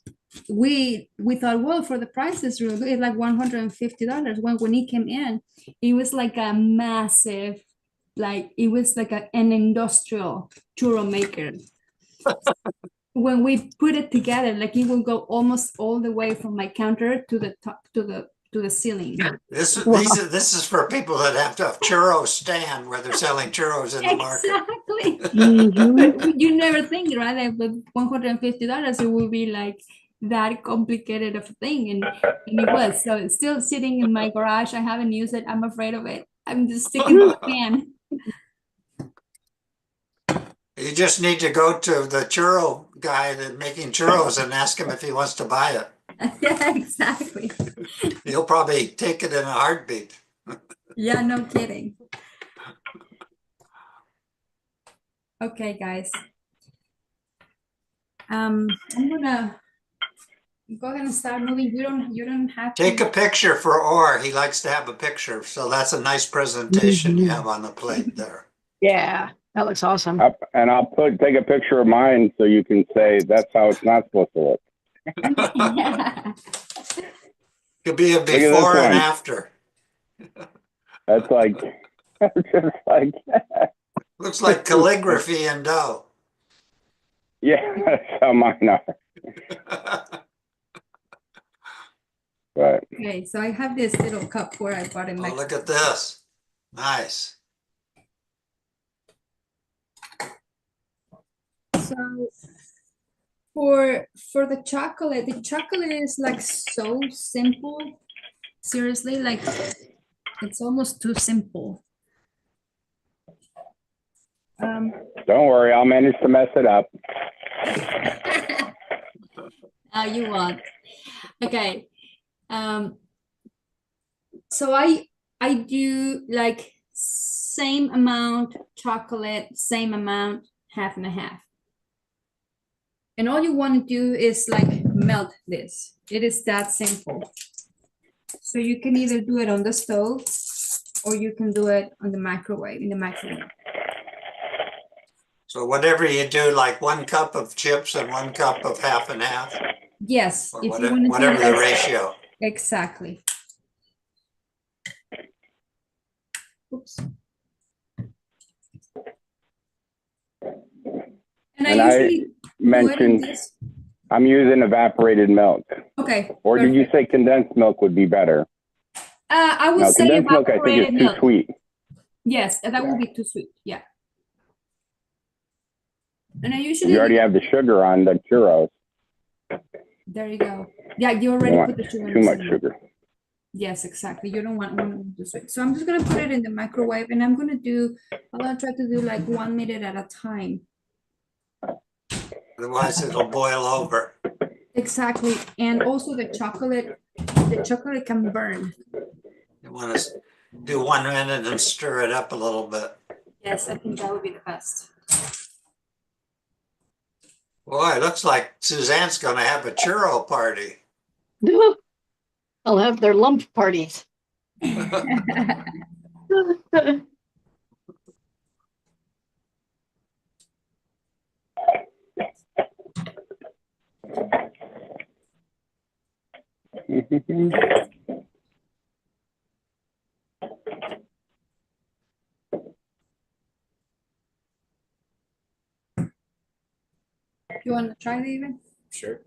we thought, well, for the price is really good, it's like $150. When it came in, it was like a massive, like it was like an industrial churro maker. When we put it together, like it will go almost all the way from my counter to the top to the ceiling. This is for people that have to have churro stand where they're selling churros in the market. Exactly. You never think, right? Like with $150, it will be like that complicated of a thing, and it was. So it's still sitting in my garage. I haven't used it. I'm afraid of it. I'm just sticking to the pan. You just need to go to the churro guy that's making churros and ask him if he wants to buy it. Yeah, exactly. He'll probably take it in a heartbeat. Yeah, no kidding. Okay, guys. I'm gonna go ahead and start moving. You don't have to Take a picture for Orr. He likes to have a picture. So that's a nice presentation you have on the plate there. Yeah, that looks awesome. And I'll take a picture of mine so you can say that's how it's not supposed to look. Yeah. Could be a before and after. That's like Just like, Looks like calligraphy in dough. yeah, that's how mine are. But Okay, so I have this little cup where I bought in Oh, Mexico. look at this. Nice. So for the chocolate is like so simple. Seriously, like it's almost too simple. don't worry, I'll manage to mess it up. You want. Okay. So I do like same amount chocolate, same amount, half and a half. And all you want to do is like melt this. It is that simple. So you can either do it on the stove or you can do it on the microwave, in the microwave. So whatever you do, like 1 cup of chips and 1 cup of half and half, Yes, or if you whatever, want to do whatever the this. ratio. Exactly. Oops. And I usually mentioned this. I'm using evaporated milk. Okay. Or perfect. did you say condensed milk would be better? I would No, say condensed milk I think evaporated is too milk. sweet. Yes, that would be too sweet. Yeah. And I usually You already have the sugar on the churros. There you go. Yeah, you already You put want the sugar in too the much cinnamon. sugar. Yes, exactly. You don't want to sweet. So I'm just gonna put it in the microwave, and I'm gonna try to do like 1 minute at a time. Otherwise it'll boil over. Exactly. And also the chocolate can burn. You want to do 1 minute and stir it up a little bit. Yes, I think that would be the best. Boy, it looks like Suzanne's going to have a churro party. I'll have their lump parties. You want to try it even? Sure.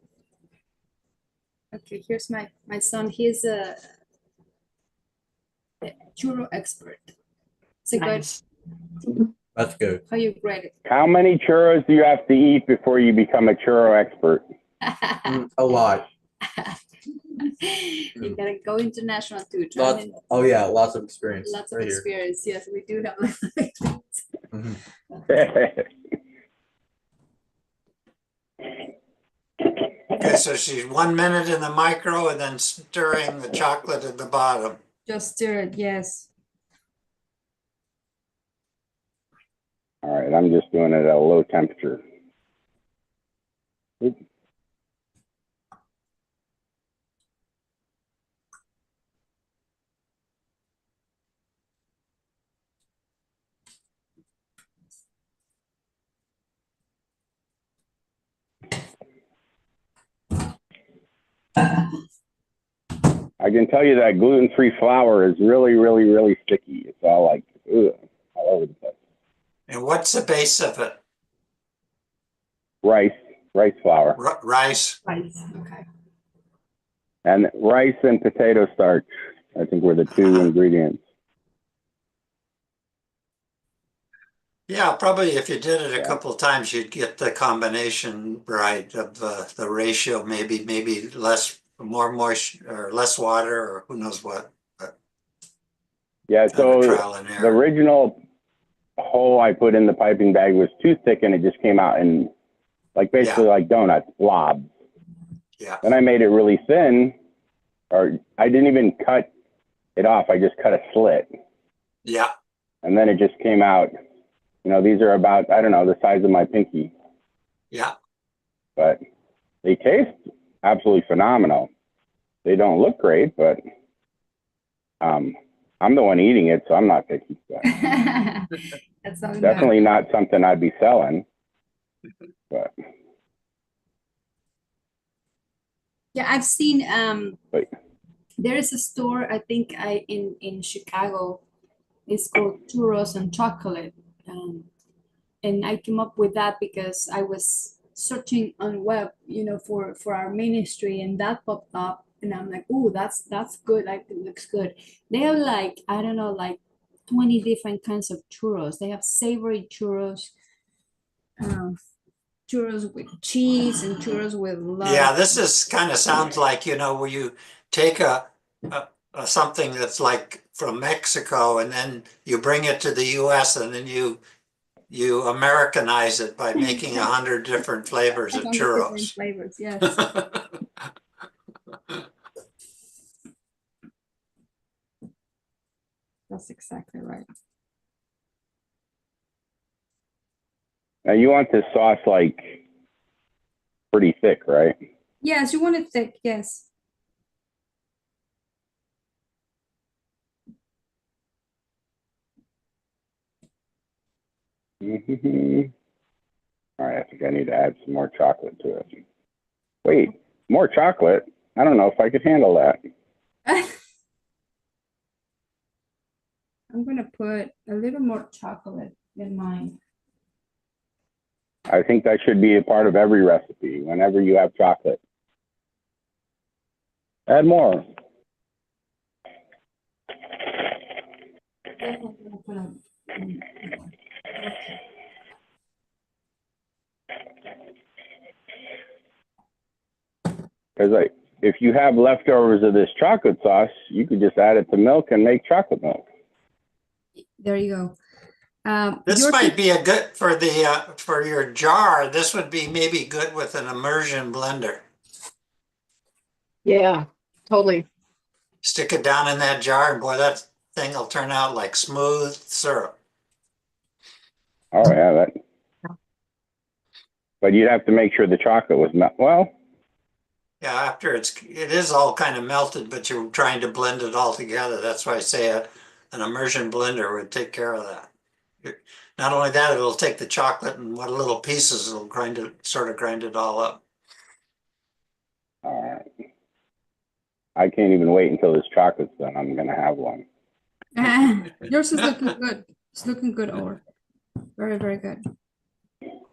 Okay, here's my son. He's a churro expert. Is it Nice. That's good. How you grade it? How many churros do you have to eat before you become a churro expert? A lot. You gotta go international too. Lots. Oh yeah, lots of experience. Lots of right experience. Yes, we do have. Mhm. Okay, so she's 1 minute in the micro and then stirring the chocolate at the bottom. Just stir it. Yes. All right, I'm just doing it at a low temperature. Oops. I can tell you that gluten-free flour is really, really, really sticky. It's all like, ugh, all over the place. And what's the base of it? Rice flour. Rice. Rice. Okay. And rice and potato starch, I think, were the two ingredients. Yeah, probably if you did it a couple of times, you'd get the combination right of the ratio, maybe less, more moisture or less water or who knows what. But Yeah, so trial and the error. original hole I put in the piping bag was too thick and it just came out in like basically like donuts, blobs. Yeah. Then I made it really thin, or I didn't even cut it off. I just cut a slit. Yeah. And then it just came out. You know, these are about, I don't know, the size of my pinky. Yeah. But they taste absolutely phenomenal. They don't look great, but I'm the one eating it, so I'm not picky. That's definitely not something I'd be selling. But yeah, I've seen but there is a store, I think in Chicago, It's called churros and chocolate. And I came up with that because I was searching on web, for our ministry, and that popped up, and I'm like, oh, that's good. Like, it looks good. They have like, I don't know, like 20 different kinds of churros. They have savory churros, um, churros with cheese, and churros with Yeah, love. this is kind of sounds like, where you take a something that's like from Mexico and then you bring it to the US and then you Americanize it by making 100 different flavors of 100 different churros. flavors, yes. That's exactly right. Now you want this sauce like pretty thick, right? Yes, you want it thick, yes. Mhm. All right, I think I need to add some more chocolate to it. Wait, more chocolate? I don't know if I could handle that. I'm gonna put a little more chocolate in mine. I think that should be a part of every recipe. Whenever you have chocolate, add more. Because if you have leftovers of this chocolate sauce, you could just add it to milk and make chocolate milk. There you go. This Your might be a good for your jar. This would be maybe good with an immersion blender. Yeah, totally. Stick it down in that jar and boy, that thing will turn out like smooth syrup. Oh yeah, that. But you'd have to make sure the chocolate was well. Yeah, after it is all kind of melted, but you're trying to blend it all together. That's why I say an immersion blender would take care of that. Not only that, it'll take the chocolate and what little pieces it'll sort of grind it all up. All right. I can't even wait until this chocolate's done. I'm gonna have one. yours is looking good. It's looking good, or very, very good.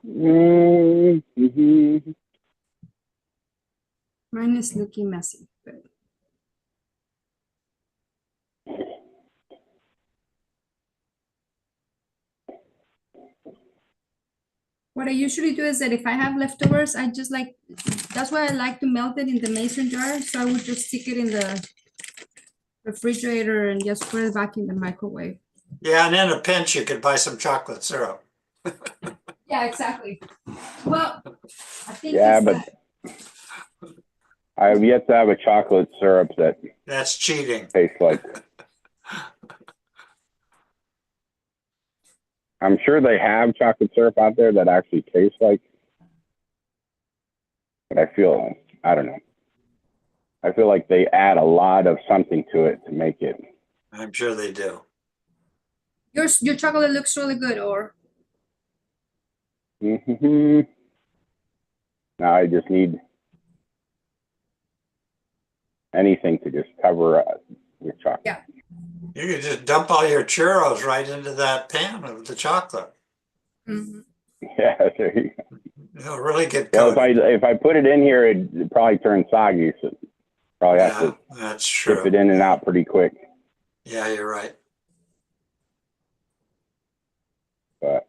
Mm-hmm. Mine is looking messy, but what I usually do is that if I have leftovers, I just that's why I like to melt it in the mason jar. So I would just stick it in the refrigerator and just put it back in the microwave. Yeah, and in a pinch, you could buy some chocolate syrup. Yeah, exactly. Well, I think Yeah, but I have yet to have a chocolate syrup that That's cheating. tastes like. I'm sure they have chocolate syrup out there that actually tastes like. But I don't know. I feel like they add a lot of something to it to make it. I'm sure they do. your chocolate looks really good, or Mm-hmm. Now I just need anything to just cover with chocolate. Yeah. You could just dump all your churros right into that pan of the chocolate. Mhm. Yeah, there you go. It'll really get Well, coated. if I put it in here, it probably turns soggy. So probably have to That's dip true. it in and out pretty quick. Yeah, you're right. But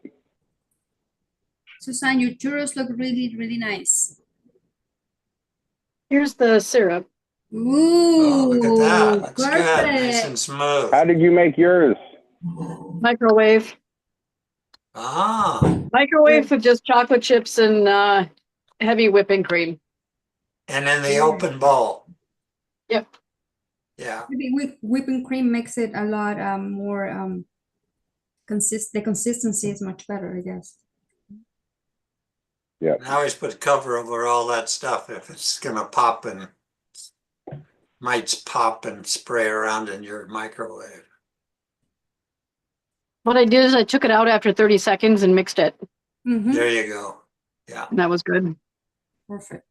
Susan, your churros look really, really nice. Here's the syrup. Ooh, Oh, look at that. Looks good. Nice and perfect. smooth. how did you make yours? Microwave. Ah, Microwave with just chocolate chips and heavy whipping cream. and in the open bowl. Yep. Yeah. Maybe whipping cream makes it a lot more the consistency is much better, I guess. Yeah. And I always put a cover over all that stuff if it's gonna pop and might pop and spray around in your microwave. What I did is I took it out after 30 seconds and mixed it. Mm-hmm. There you go. Yeah. And that was good. Perfect.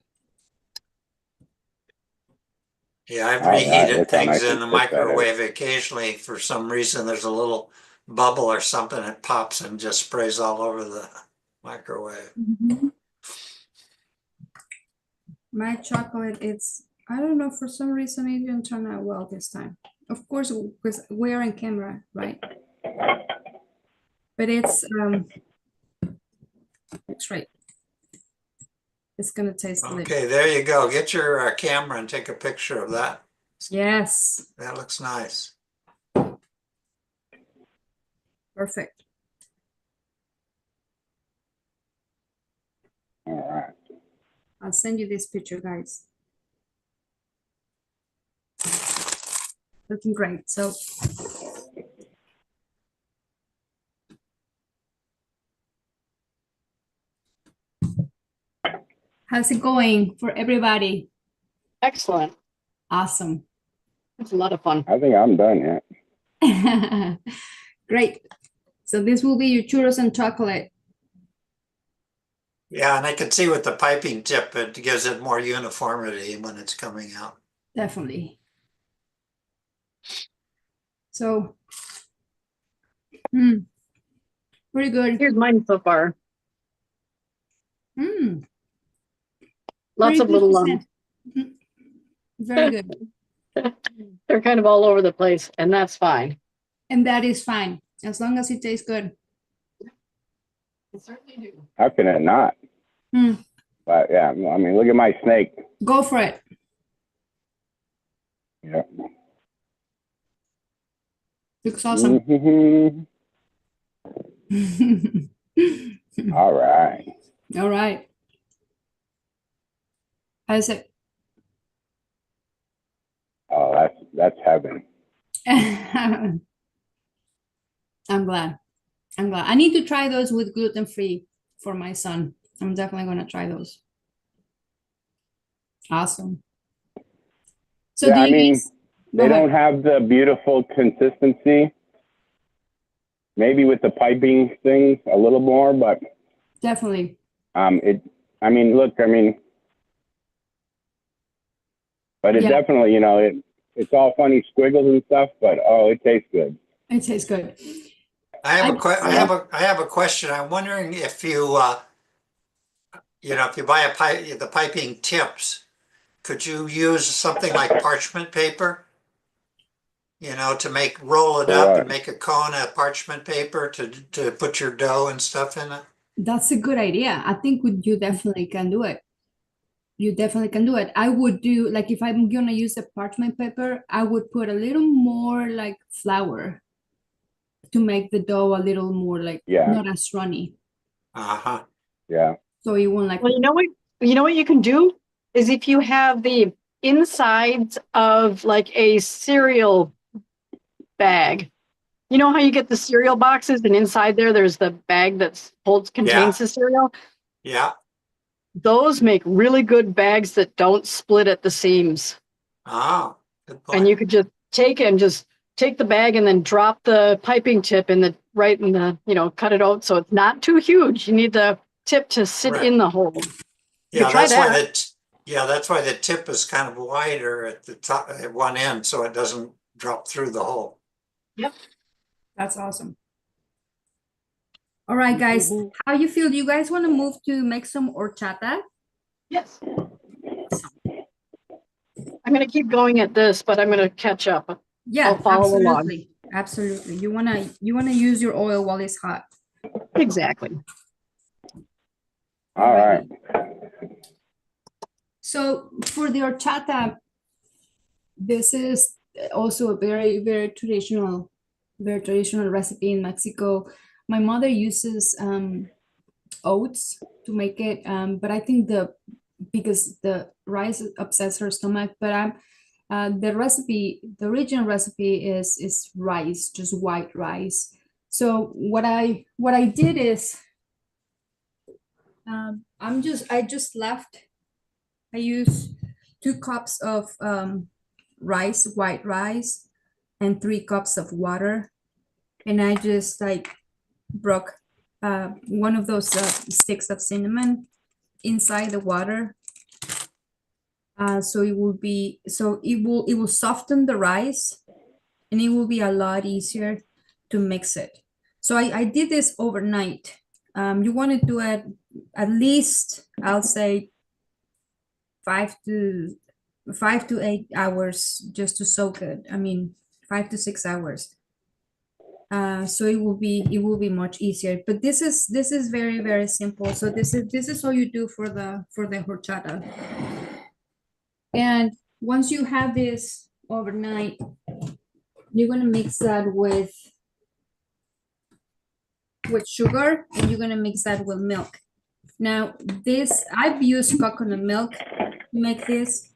Yeah, I've All right, reheated look how things nice in and the thick that is. microwave occasionally. For some reason, there's a little bubble or something that pops and just sprays all over the microwave. Mhm. My chocolate, I don't know, for some reason it didn't turn out well this time. Of course, because we're on camera, right? But it's right. It's gonna taste delicious. Okay, there you go. Get your camera and take a picture of that. Yes, That looks nice. perfect. All right. I'll send you this picture, guys. Looking great. So how's it going for everybody? Excellent. Awesome. It's a lot of fun. I think I'm done yet. Great. So this will be your churros and chocolate. Yeah, and I can see with the piping tip, it gives it more uniformity when it's coming out. Definitely. So, pretty good. Here's mine so far. Mm, Lots pretty of good little percent. Very good. They're kind of all over the place, and that's fine. And that is fine, as long as it tastes good. I certainly do. How can it not? Hmm. But yeah, I mean, look at my snake. Go for it. Yeah. Looks awesome. All right. All right. How's it? Oh, that's heaven. I'm glad. I'm glad. I need to try those with gluten-free for my son. I'm definitely going to try those. Awesome. So Yeah, do I you mean, guys, they go ahead. don't have the beautiful consistency. Maybe with the piping things a little more, but Definitely. I mean, look, I mean, but it Yeah. definitely, you know, it's all funny squiggles and stuff, but oh, it tastes good. It tastes good. I have I- I have a question. I'm wondering if you if you buy the piping tips, could you use something like parchment paper? To roll it For up what? and make a cone of parchment paper to put your dough and stuff in it. That's a good idea. I think you definitely can do it. You definitely can do it. I would do, like, if I'm gonna use a parchment paper, I would put a little more like flour to make the dough a little more like Yeah. not as runny. Uh-huh. Yeah. So it won't like Well, you know what? You know what you can do is if you have the insides of like a cereal bag. You know how you get the cereal boxes, and inside there's the bag that contains the cereal. Yeah. Those make really good bags that don't split at the seams. Oh, good point. And you could just take the bag and then drop the piping tip in the cut it out so it's not too huge. You need the tip to sit Right. in the hole. You Yeah, could try that's why that. that's why the tip is kind of wider at the top at one end, so it doesn't drop through the hole. Yep. That's awesome. All right, guys, how you feel? Do you guys want to move to make some horchata? Yes. I'm going to keep going at this, but I'm going to catch up. Yeah, I'll follow along. absolutely. Absolutely. You wanna use your oil while it's hot. Exactly. All right. So for the horchata, this is also a very, very traditional recipe in Mexico. My mother uses oats to make it, but I think because the rice upsets her stomach, but the original recipe is rice, just white rice. So what I did is I use 2 cups of white rice, and 3 cups of water, and I just like broke one of those sticks of cinnamon inside the water. So it will soften the rice, and it will be a lot easier to mix it. So I did this overnight. You want to do it at least, I'll say 5 to 8 hours just to soak it. I mean, 5 to 6 hours. So it will be much easier. But this is very, very simple. So this is all you do for the horchata. And once you have this overnight, you're gonna mix that with sugar, and you're gonna mix that with milk. Now, I've used coconut milk to make this.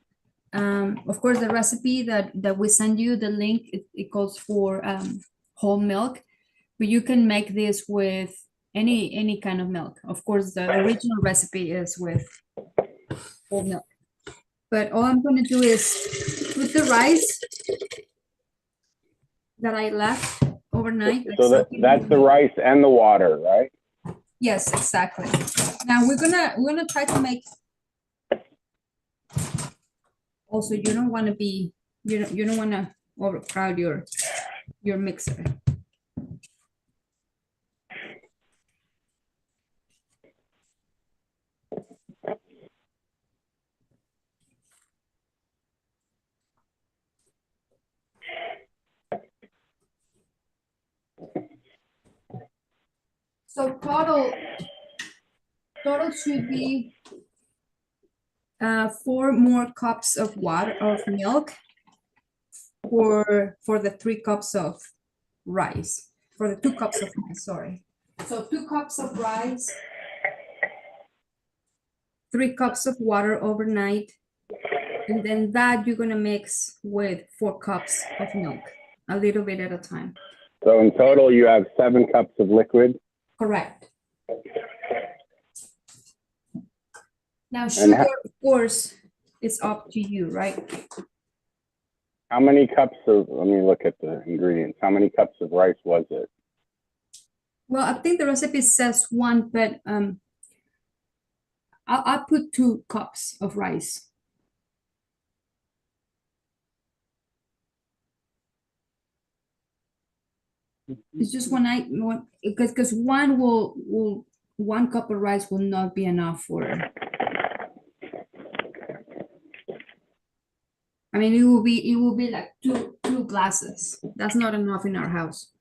Of course, the recipe that we send you, the link, it calls for whole milk, but you can make this with any kind of milk. Of course, the original recipe is with whole milk. But all I'm going to do is put the rice that I left overnight. So that's the rice and the water, right? Yes, exactly. Now we're gonna try to make. Also, you don't want to be you don't want to overcrowd your mixer. So total should be 4 more cups of milk for the 3 cups of rice, for the 2 cups of rice, sorry. So 2 cups of rice, 3 cups of water overnight, and then that you're gonna mix with 4 cups of milk, a little bit at a time. So in total, you have 7 cups of liquid. Correct. Now, sugar, of course, is up to you, right? How many cups of, let me look at the ingredients. How many cups of rice was it? Well, I think the recipe says 1, but I'll put 2 cups of rice. It's just because 1 cup of rice will not be enough for. I mean, it will be like two glasses. That's not enough in our house.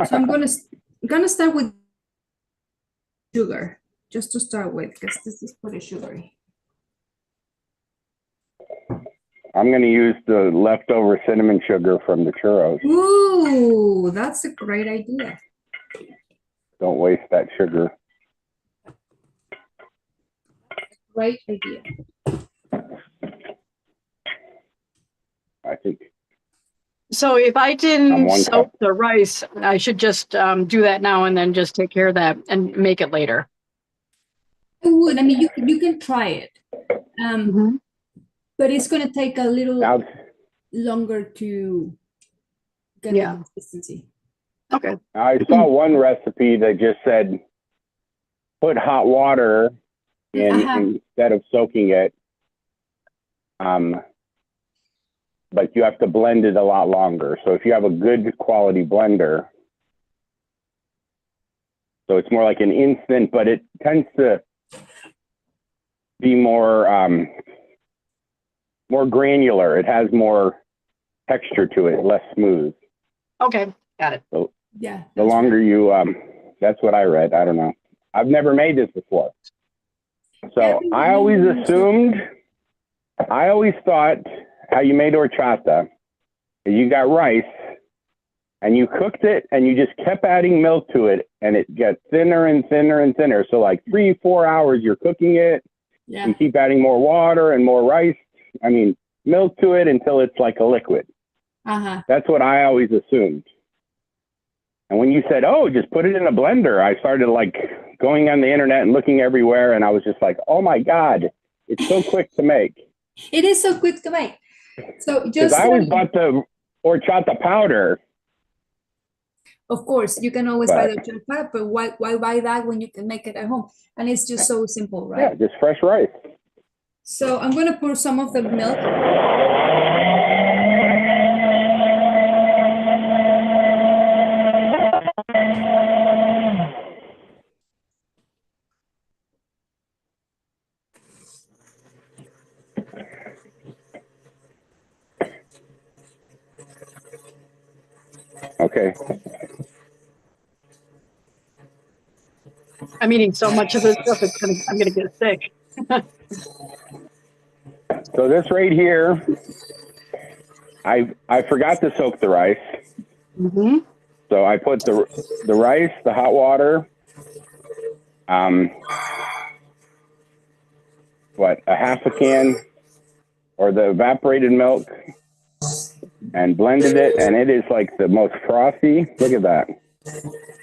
So I'm gonna start with sugar, just to start with, because this is pretty sugary. I'm going to use the leftover cinnamon sugar from the churros. Ooh, that's a great idea. Don't waste that sugar. Great idea. I think. So if I didn't one soak cup. the rice, I should just do that now and then just take care of that and make it later. I would. I mean, you can try it, but it's going to take a little longer to get the consistency. Okay. I saw one recipe that just said put hot water in instead of soaking it. But you have to blend it a lot longer. So if you have a good quality blender, so it's more like an instant, but it tends to be more granular. It has more texture to it, less smooth. Okay, got it. So yeah. The longer you, that's what I read. I don't know. I've never made this before. So I always thought how you made horchata, you got rice and you cooked it and you just kept adding milk to it and it gets thinner and thinner and thinner. So like 3-4 hours you're cooking it. Yeah. You keep adding more water and more rice. I mean, milk to it until it's like a liquid. That's what I always assumed. And when you said, oh, just put it in a blender, I started like going on the internet and looking everywhere. And I was just like, oh my God, it's so quick to make. It is so quick to make. So just I always bought the horchata powder. Of course, you can always buy the horchata powder, but why buy that when you can make it at home? And it's just so simple, right? Yeah, just fresh rice. So I'm going to pour some of the milk. Okay. I'm eating so much of this stuff, I'm gonna get sick. So this right here, I forgot to soak the rice. Mm-hmm. So I put the rice, the hot water, a half a can or the evaporated milk, and blended it, and it is like the most frothy. Look at that.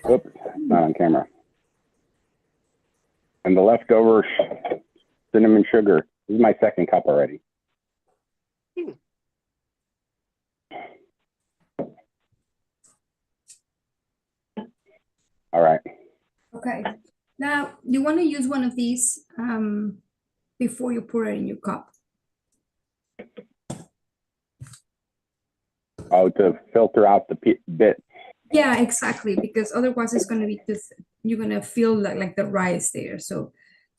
Oops, not on camera. And the leftover cinnamon sugar. This is my second cup already. All right. Okay. Now, you want to use one of these before you pour it in your cup. Oh, to filter out the bits. Yeah, exactly. Because otherwise it's going to be just, you're going to feel like the rice there. So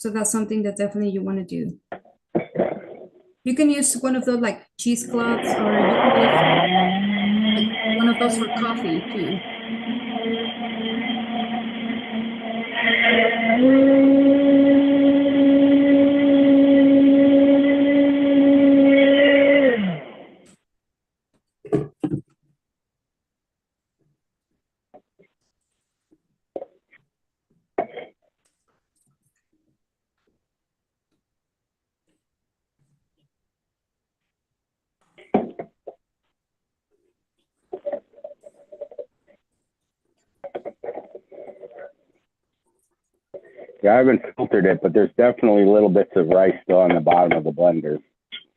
that's something that definitely you want to do. You can use one of those like cheesecloths, or you can use like one of those for coffee too. Yeah, I haven't filtered it, but there's definitely little bits of rice still on the bottom of the blender.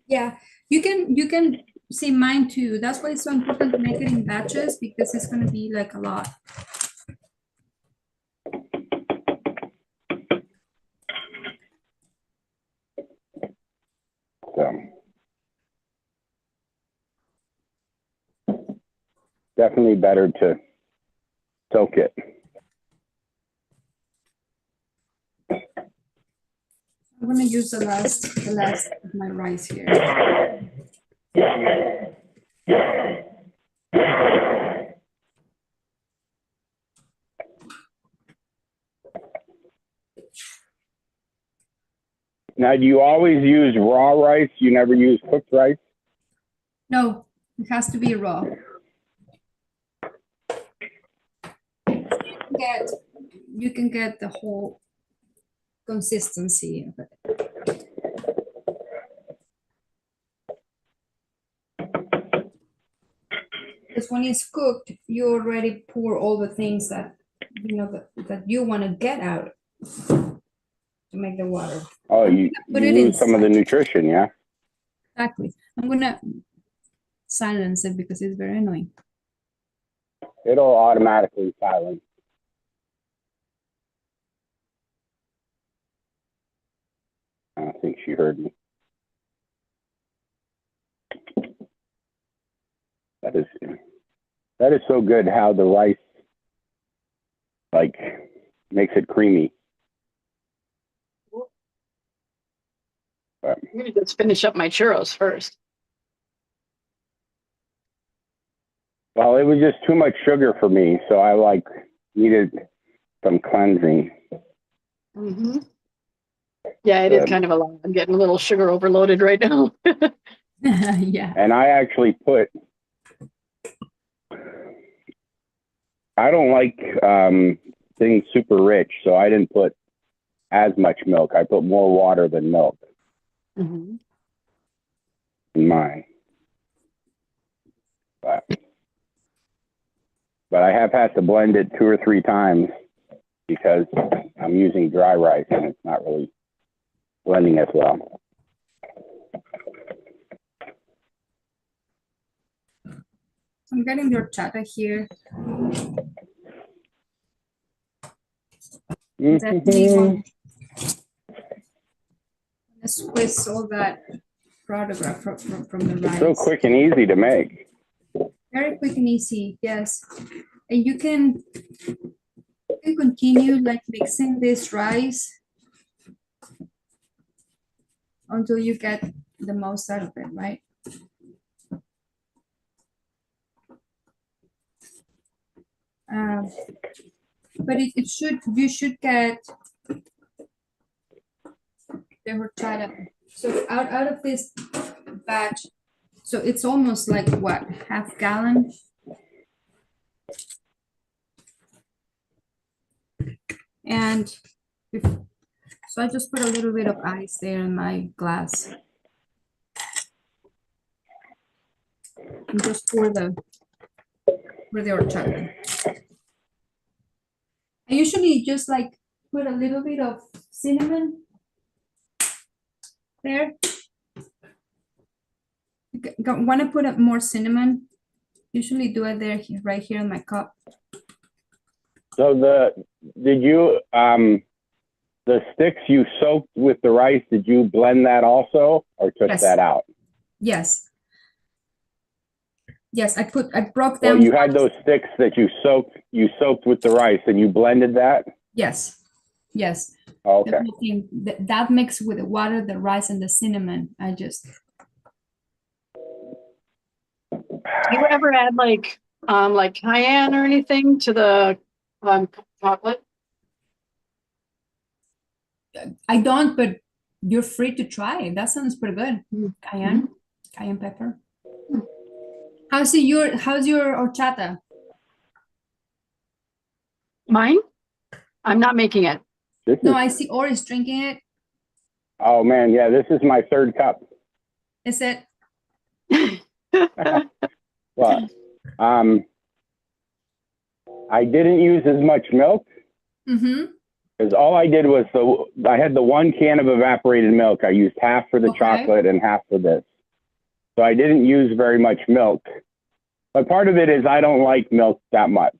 Yeah, you can see mine too. That's why it's so important to make it in batches, because it's going to be like a lot. So definitely better to soak it. I'm going to use the last of my rice here. Now, do you always use raw rice? You never use cooked rice? No, it has to be raw. You can get the whole consistency of it. Because when it's cooked, you already pour all the things that that you want to get out to make the water. Oh, you lose some of the nutrition, yeah? Exactly. I'm gonna silence it because it's very annoying. It'll automatically silence. I don't think she heard me. That is so good how the rice like makes it creamy. But I'm gonna just finish up my churros first. well, it was just too much sugar for me, so I needed some cleansing. Mm-hmm. Yeah, it is kind of a lot. I'm getting a little sugar overloaded right now. Yeah. And I actually I don't like things super rich, so I didn't put as much milk. I put more water than milk Mm-hmm. in mine. But I have had to blend it 2 or 3 times because I'm using dry rice and it's not really blending as well. I'm getting the horchata here. Definitely want to squeeze all that product from the rice. So quick and easy to make. Very quick and easy, yes. And you can continue like mixing this rice until you get the most out of it, right? But you should get the horchata. So out of this batch, so it's almost like what, half gallon? And so I just put a little bit of ice there in my glass. And just pour the horchata. I usually just like put a little bit of cinnamon there. Want to put up more cinnamon? Usually do it there, right here in my cup. So the sticks you soaked with the rice, did you blend that also or took Yes. that out? Yes. Yes, I broke Well, them. you had those sticks that you soaked with the rice and you blended that? Yes. Yes. Oh, okay. That mixed with the water, the rice, and the cinnamon. Do you ever add like cayenne or anything to the chocolate? I don't, but you're free to try it. That sounds pretty good. Mm-hmm. Cayenne pepper. How's your horchata? Mine? I'm not making it. No, I see Oris drinking it. Oh man, yeah, this is my third cup. Is it? Well, I didn't use as much milk because all I did was I had the 1 can of evaporated milk. I used half for the chocolate and half for this. So I didn't use very much milk. But part of it is I don't like milk that much.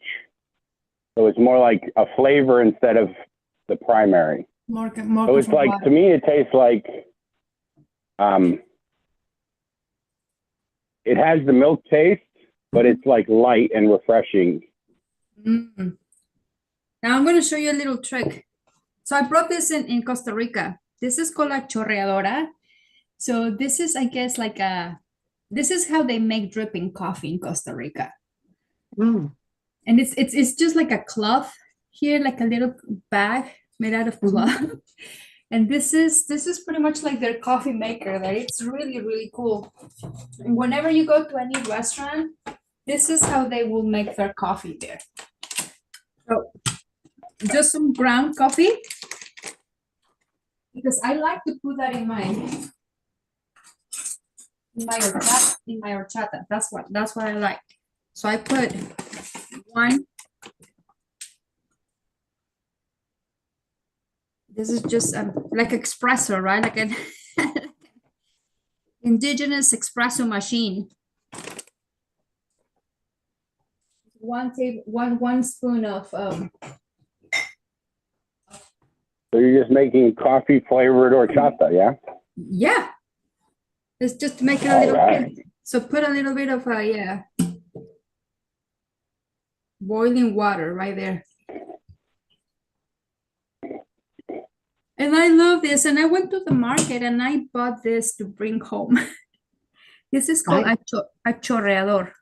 So it's more like a flavor instead of the primary. More So it's like, to me, it tastes like, it has the milk taste, but it's like light and refreshing. Now I'm going to show you a little trick. So I brought this in Costa Rica. This is called a chorreadora. So this is, I guess, like this is how they make dripping coffee in Costa Rica. And it's just like a cloth here, like a little bag made out of cloth. And this is pretty much like their coffee maker. That it's really, really cool. And whenever you go to any restaurant, this is how they will make their coffee there. So just some ground coffee, because I like to put that in my horchata. That's what I like. So I put 1. This is just like espresso, right? Like an indigenous espresso machine. 1 spoon of So you're just making coffee flavored horchata, yeah? Yeah. It's just to make it a little bit. So put a little bit of boiling water right there. And I love this. And I went to the market and I bought this to bring home. This is called a chorreador.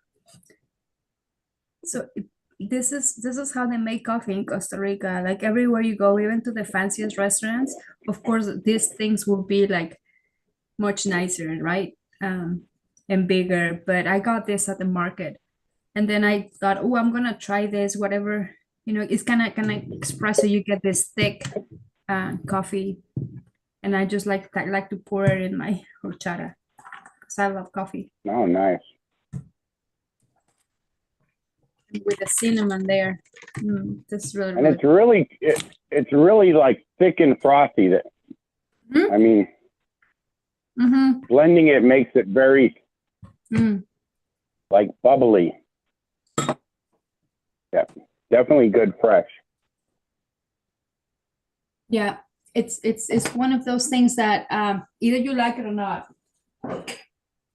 So this is how they make coffee in Costa Rica. Like everywhere you go, even to the fanciest restaurants, of course, these things will be like much nicer, right? And bigger. But I got this at the market. And then I thought, oh, I'm gonna try this, whatever, it's kind of espresso. You get this thick coffee, and I just like to pour it in my horchata because I love coffee. Oh, nice. With the cinnamon there, this is really. And it's really like thick and frothy. That I mean, blending it makes it very like bubbly. Yeah, definitely good fresh. Yeah, it's one of those things that either you like it or not.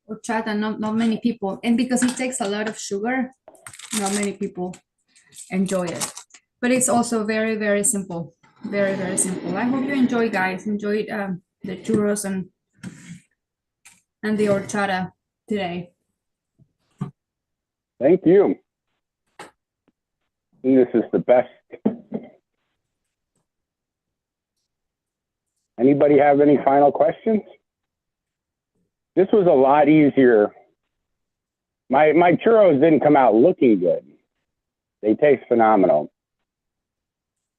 Horchata, not many people, and because it takes a lot of sugar, not many people enjoy it. But it's also very, very simple. Very, very simple. I hope you enjoy, guys. Enjoyed the churros and the horchata today. Thank you. This is the best. Anybody have any final questions? This was a lot easier. My churros didn't come out looking good. They taste phenomenal.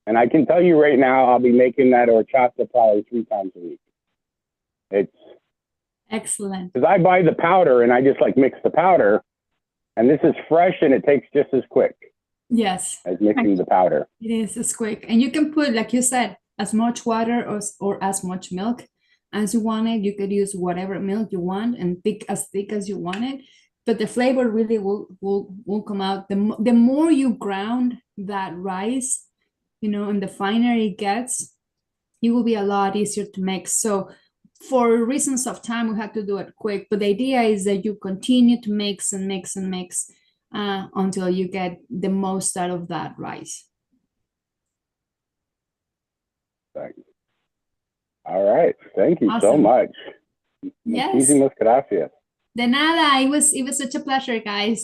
And I can tell you right now, I'll be making that horchata probably 3 times a week. It's excellent. Because I buy the powder and I just like mix the powder, and this is fresh and it takes just as quick. Yes. As mixing the powder. It is, it's quick. And you can put, like you said, as much water or as much milk as you want it. You could use whatever milk you want and thick as you want it. But the flavor really will come out. The more you ground that rice, and the finer it gets, it will be a lot easier to mix. So for reasons of time, we had to do it quick. But the idea is that you continue to mix and mix and mix until you get the most out of that rice. All right. Thank you so Awesome. much. Yes. Muchísimas gracias. De nada. It was such a pleasure, guys.